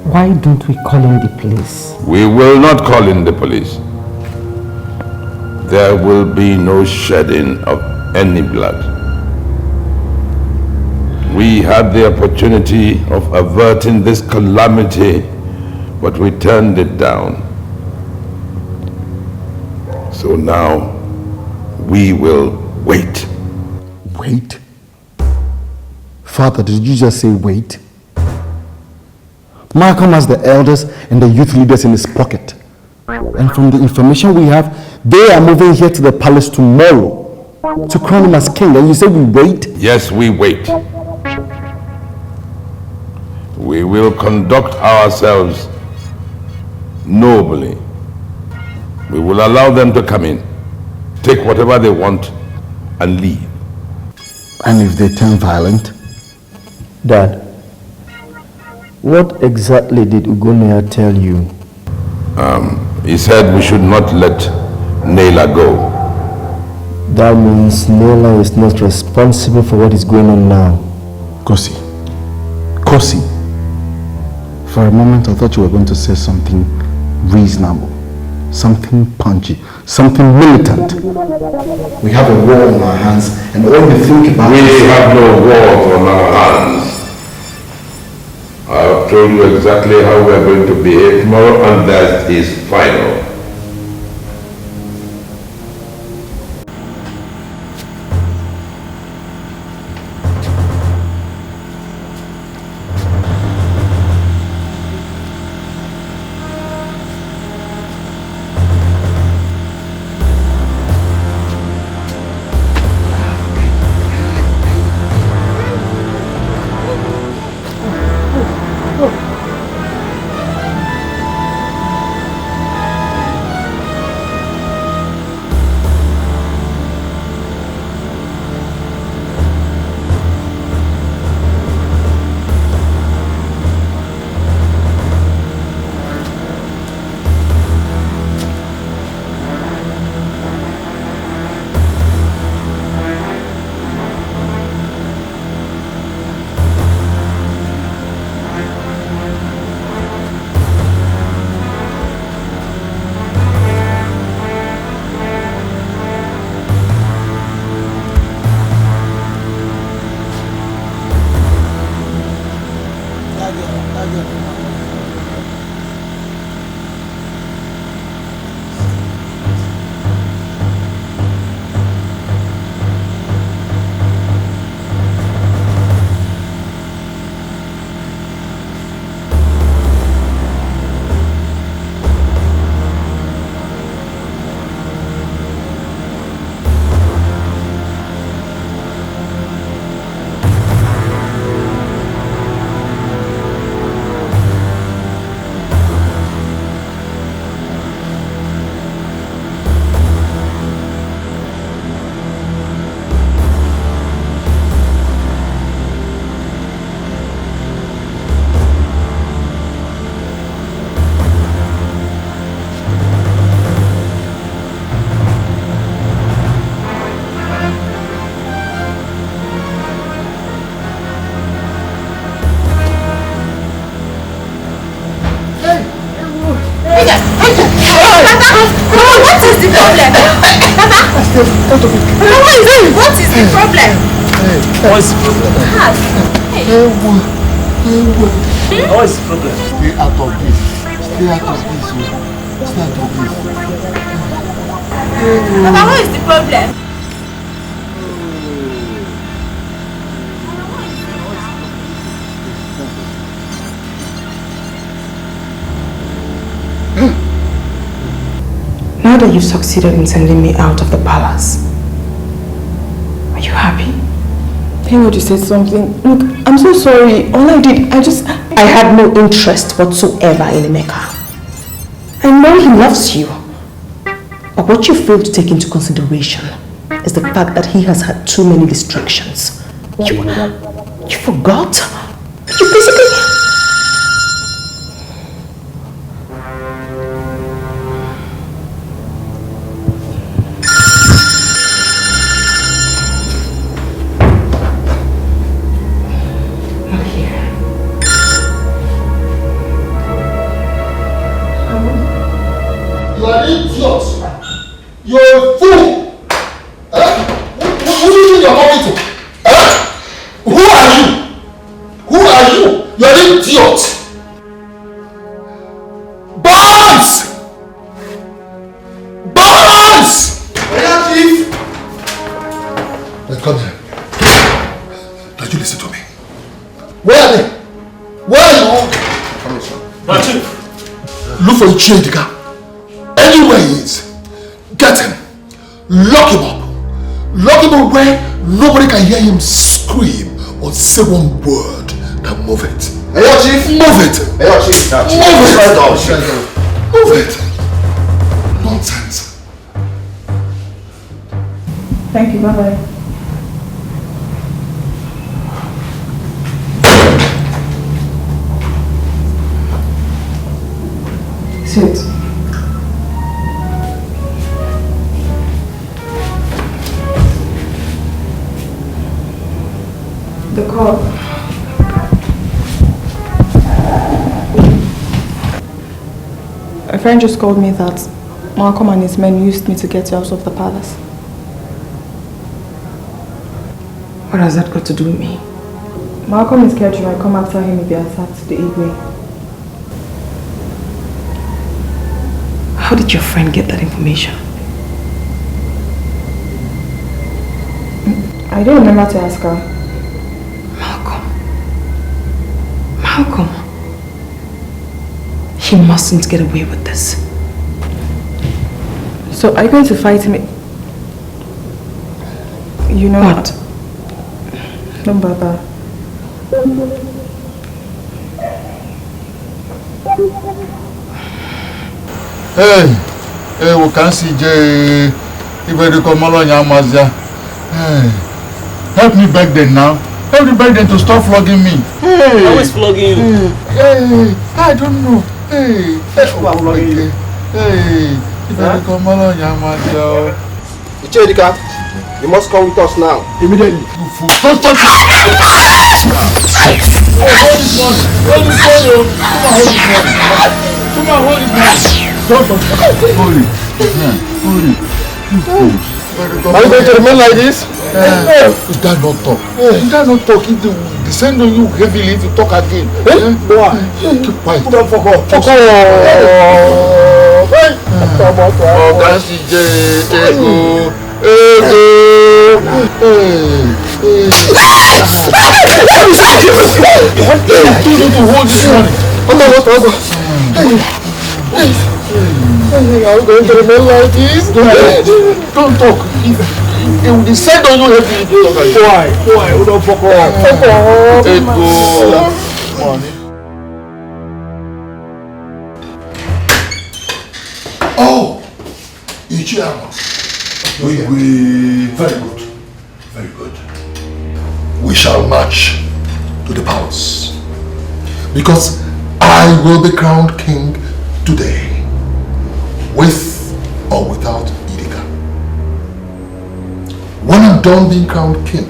Why don't we call in the police? We will not call in the police. There will be no shedding of any blood. We had the opportunity of averting this calamity, but we turned it down. So now, we will wait. Wait? Father, did you just say wait? Malcolm has the elders and the youth leaders in his pocket. And from the information we have, they are moving here to the palace tomorrow to crown him as king. And you say we wait? Yes, we wait. We will conduct ourselves nobly. We will allow them to come in, take whatever they want, and leave. And if they turn violent? Dad, what exactly did Ugonia tell you? He said we should not let Naila go. That means Naila is not responsible for what is going on now. Kosi. For a moment I thought you were going to say something reasonable, something punchy, something militant. We have a war on our hands and all we think about We have no war on our hands. I have told you exactly how we are going to behave tomorrow, and that is final. problem? Baba? What is the problem? What's the problem? What is the problem? Stay out of this. Stay out of this. Stay out of this. Baba, what is the problem? Now that you've succeeded in sending me out of the palace, are you happy? Thank God you said something. Look, I'm so sorry. All I did, I had no interest whatsoever in Emeka. I know he loves you. But what you fail to take into consideration is the fact that he has had too many distractions. You forgot? You basically... You are an idiot. You're a fool. Who do you think you're talking to? Who are you? Who are you? You're an idiot. Bombs! Bombs! Yeah, Chief. Now come here. Now you listen to me. Where are they? Where are you? Come here, son. Chief. Look for Chidika. Anywhere he is, get him, lock him up where nobody can hear him scream or say one word. Now move it. Hey, Chief. Move it. Hey, Chief. Move it. Nonsense. Thank you, bye-bye. Sit. The call. A friend just called me that Malcolm and his men used me to get you out of the palace. What has that got to do with me? Malcolm is scared you might come after him if he attacks the Igwe. How did your friend get that information? I don't remember to ask her. Malcolm. He mustn't get away with this. So are you going to fight me? You know what? Don't bother. Hey, we can see Jay. Help me back then now. Help me back then to stop flogging me. Hey. Who is flogging you? Hey, I don't know. Hey, who are flogging you? Hey, Chidika, you must come with us now. Immediately. You fool. Stop. Hold this one. Come on, hold this one. Don't. Hold it. You fools. Are you going to remain like this? You dare not talk. You dare not talk. If they descend on you heavily if you talk again. Keep quiet. Put on fuck off. Are you going to remain like this? Don't talk. They will descend on you heavily. Why? Who don't fuck off? Oh, Ichiama. Very good. Very good. We shall march to the palace because I will be crowned king today, with or without Idika. When I'm done being crowned king,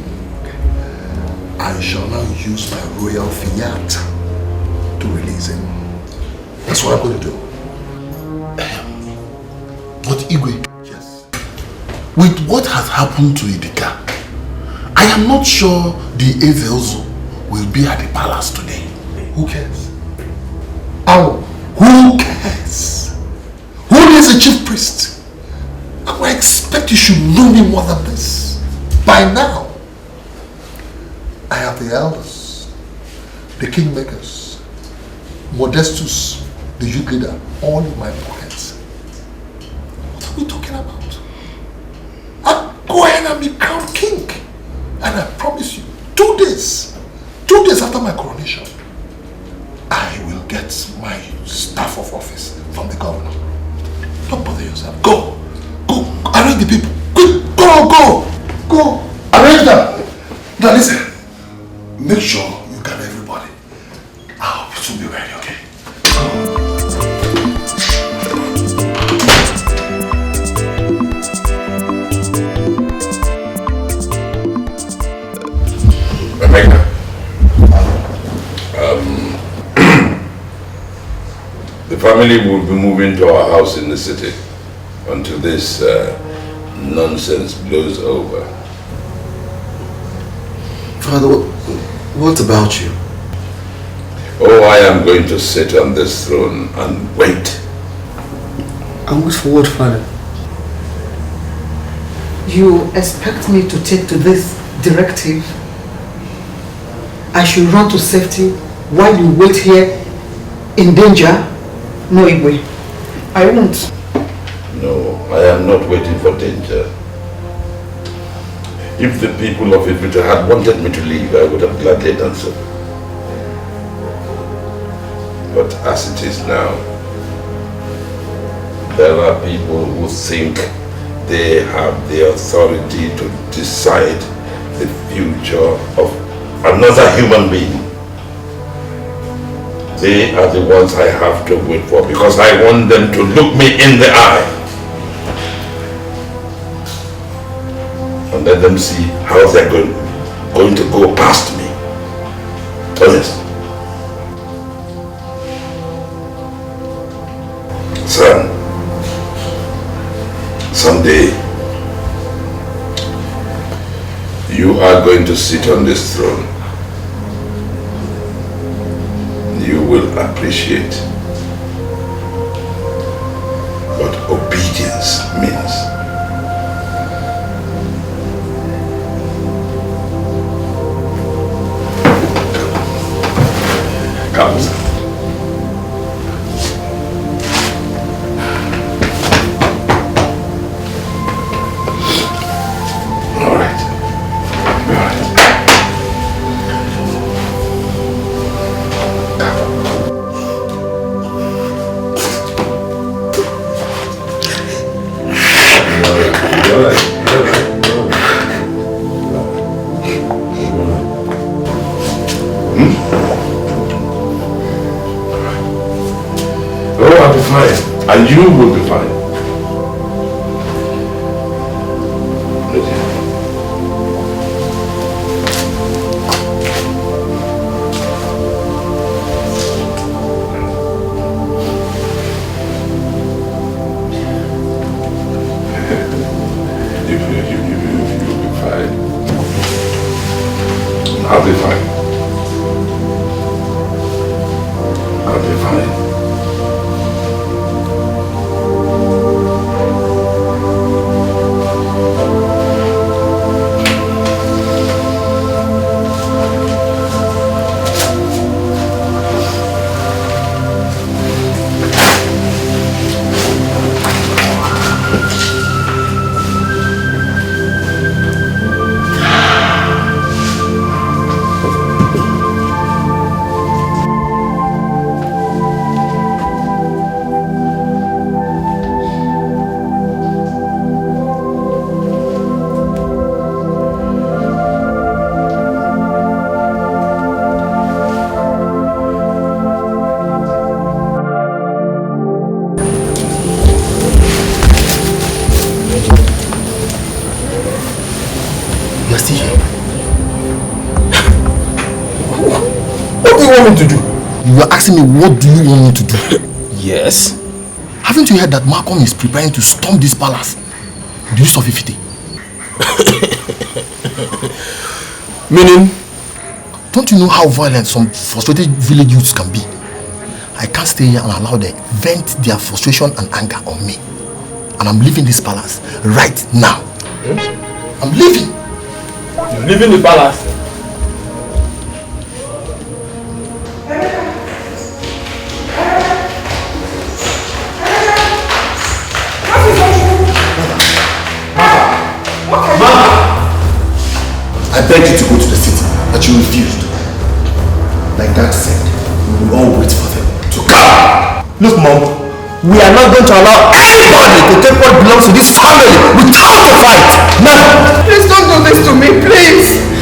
I shall now use my royal fiat to release him. That's what I'm going to do. But Igwe, yes. with what has happened to Idika, I am not sure the Ezeozo will be at the palace today. Who cares? Oh, who cares? Who is the chief priest? I expect you should know me more than this. By now, I have the elders, the kingmakers, Modestus, the youth leader, all in my pockets. What are we talking about? I'll go ahead and be crowned king. And I promise you, 2 days after my coronation, I will get my staff of office from the governor. Don't bother yourself. Go, arrange the people. Quick, go, arrange them. Now listen, make sure you gather everybody. I'll soon be ready, okay? Emeka, the family will be moving to our house in the city until this nonsense blows over. Father, what about you? Oh, I am going to sit on this throne and wait. And wait for what, Father? You expect me to take to this directive? I should run to safety while you wait here in danger? No, Igwe. I won't. No, I am not waiting for danger. If the people of Ifita had wanted me to leave, I would have gladly done so. But as it is now, there are people who think they have the authority to decide the future of another human being. They are the ones I have to wait for because I want them to look me in the eye and let them see how they're going to go past me. Honest. Son, someday you are going to sit on this throne. You will appreciate what obedience means. Come, son. And you will be fine. You'll be fine. I'll be fine. I'll be fine. To do? You were asking me what do you want me to do? Yes. Haven't you heard that Malcolm is preparing to storm this palace with the use of Ifite? Meaning? Don't you know how violent some frustrated village youths can be? I can't stay here and allow them vent their frustration and anger on me. And I'm leaving this palace right now. I'm leaving. You're leaving the palace? I begged you to go to the city, but you refused. Like Dad said, we will all wait for them to come. Look, Mom, we are not going to allow anybody to take what belongs to this family without a fight. Never. Please don't do this to me, please.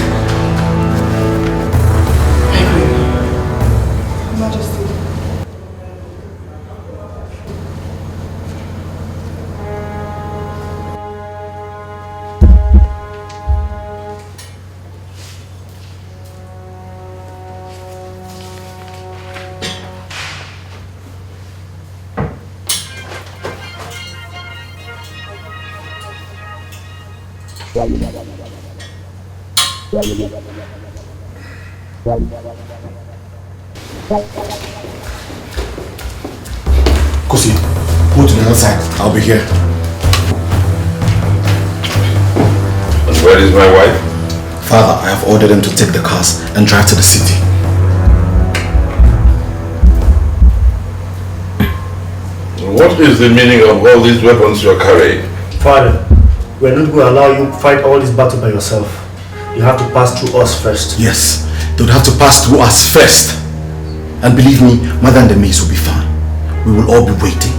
Kosi, go to the other side. I'll be here. And where is my wife? Father, I have ordered them to take the cars and drive to the city. What is the meaning of all these weapons you're carrying? Father, we're not going to allow you to fight all this battle by yourself. You have to pass through us first. Yes, they would have to pass through us first. And believe me, Mother and the maids will be fine. We will all be waiting.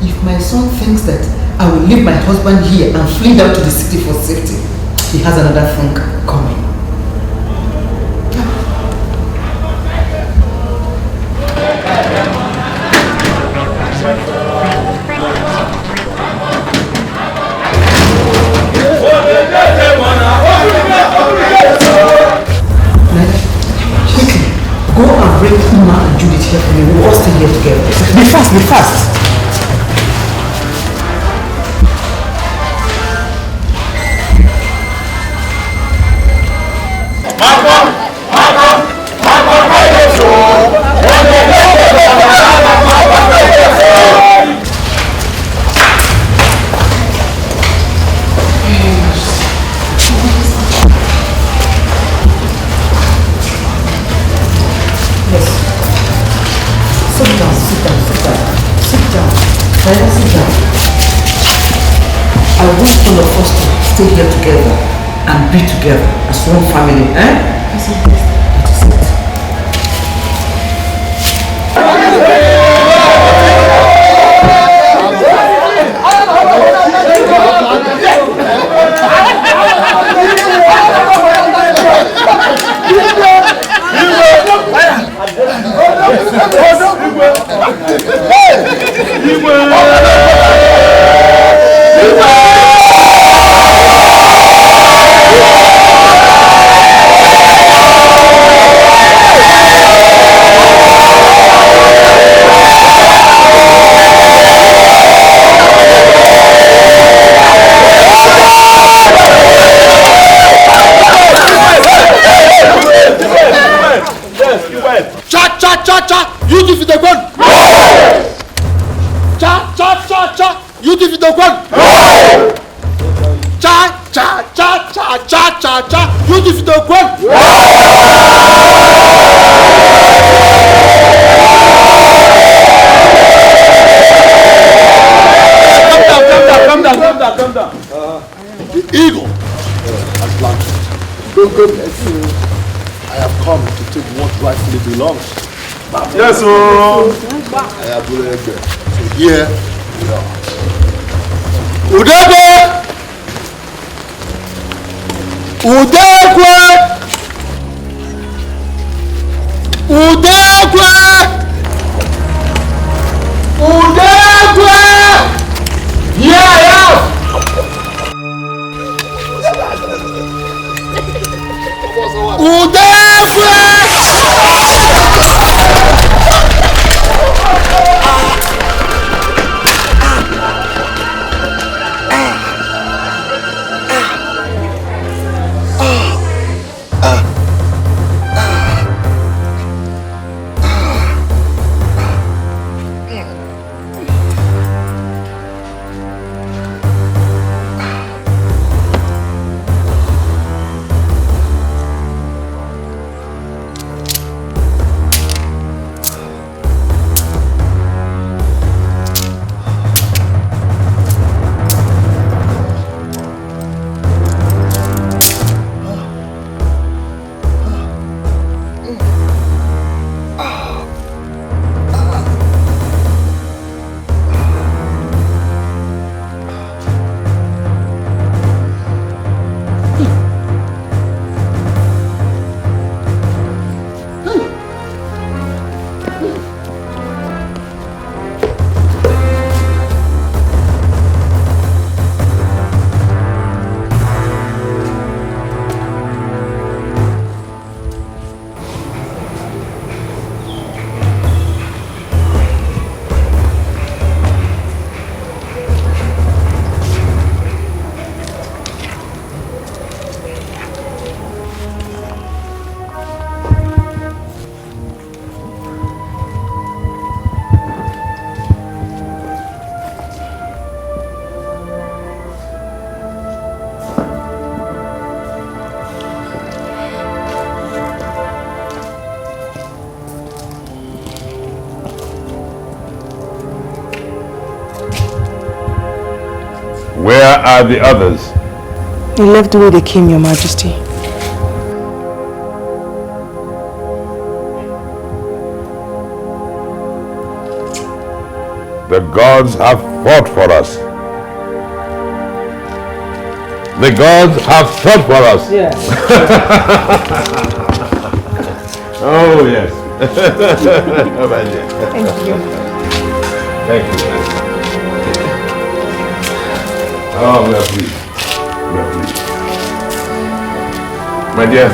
If my son thinks that I will leave my husband here and flee down to the city for safety, he has another thing coming. Go and bring Uma and Judith here for me. We'll all stay here together. Be fast, be fast. I wish all of us to stay here together and be together as one family, eh? I have come to take what rightfully belongs. Yes, sir. I have so here we are. Udekwe! Udekwe! Udekwe! Udekwe! Here I am! Where are the others? They left the way they came, Your Majesty. The gods have fought for us. The gods have fought for us. Yeah. Oh, yes. Thank you. Thank you. Oh, we are pleased. We are pleased. My dear,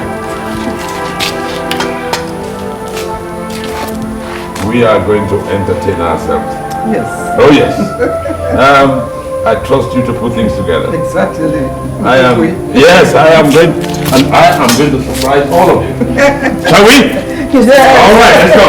we are going to entertain ourselves. Yes. Oh, yes. I trust you to put things together. Exactly. I am going, and I am going to surprise all of you. Shall we? All right, let's go.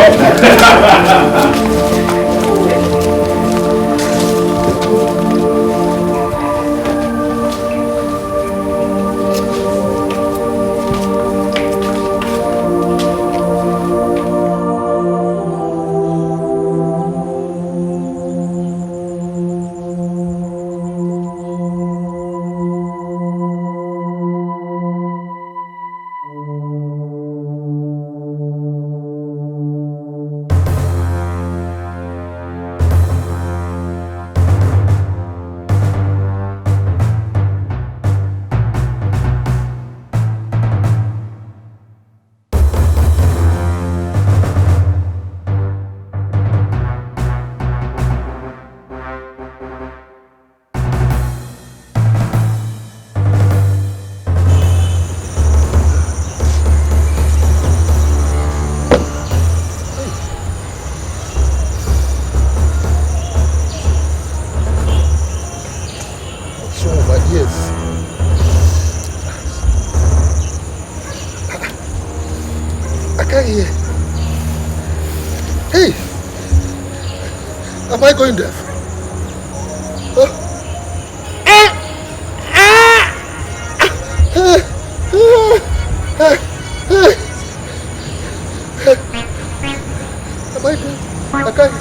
Am I going deaf? Am I deaf? I can't.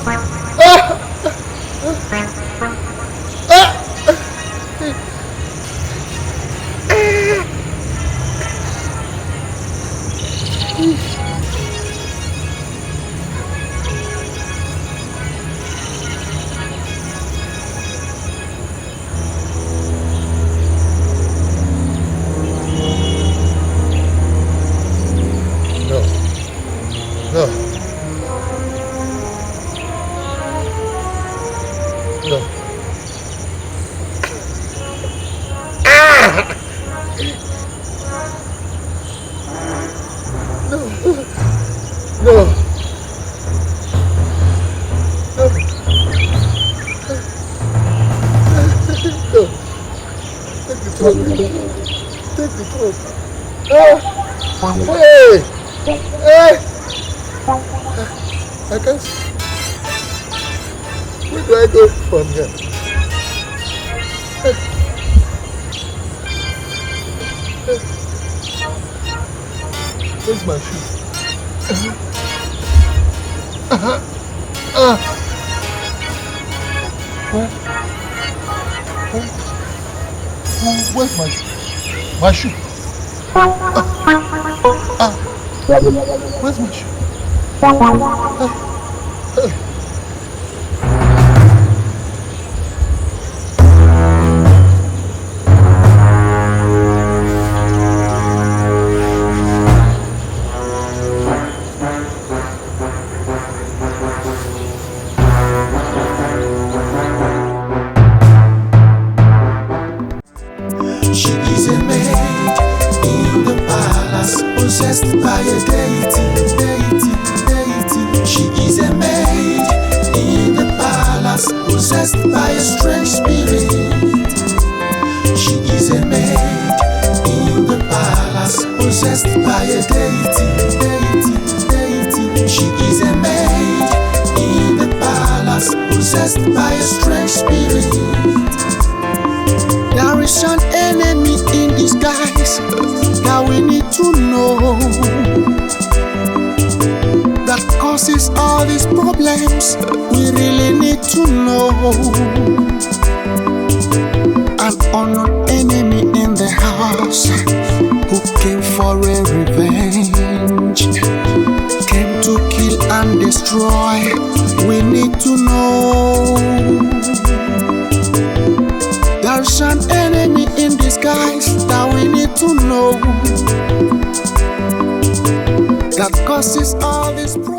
I can't see. Where do I go from here? Where's my shoe? Where's my shoe? My shoe. Where's my shoe? She is a maid in the palace, possessed by a deity. She is a maid in the palace, possessed by a strange spirit. She is a maid in the palace, possessed by a deity. She is a maid in the palace, possessed by a strange spirit. There is an enemy in disguise that we need to know, that causes all these problems. We really need to know. an unknown enemy in the house who came for a revenge, came to kill and destroy. We need to know there's an enemy in disguise that we need to know that causes all this problem.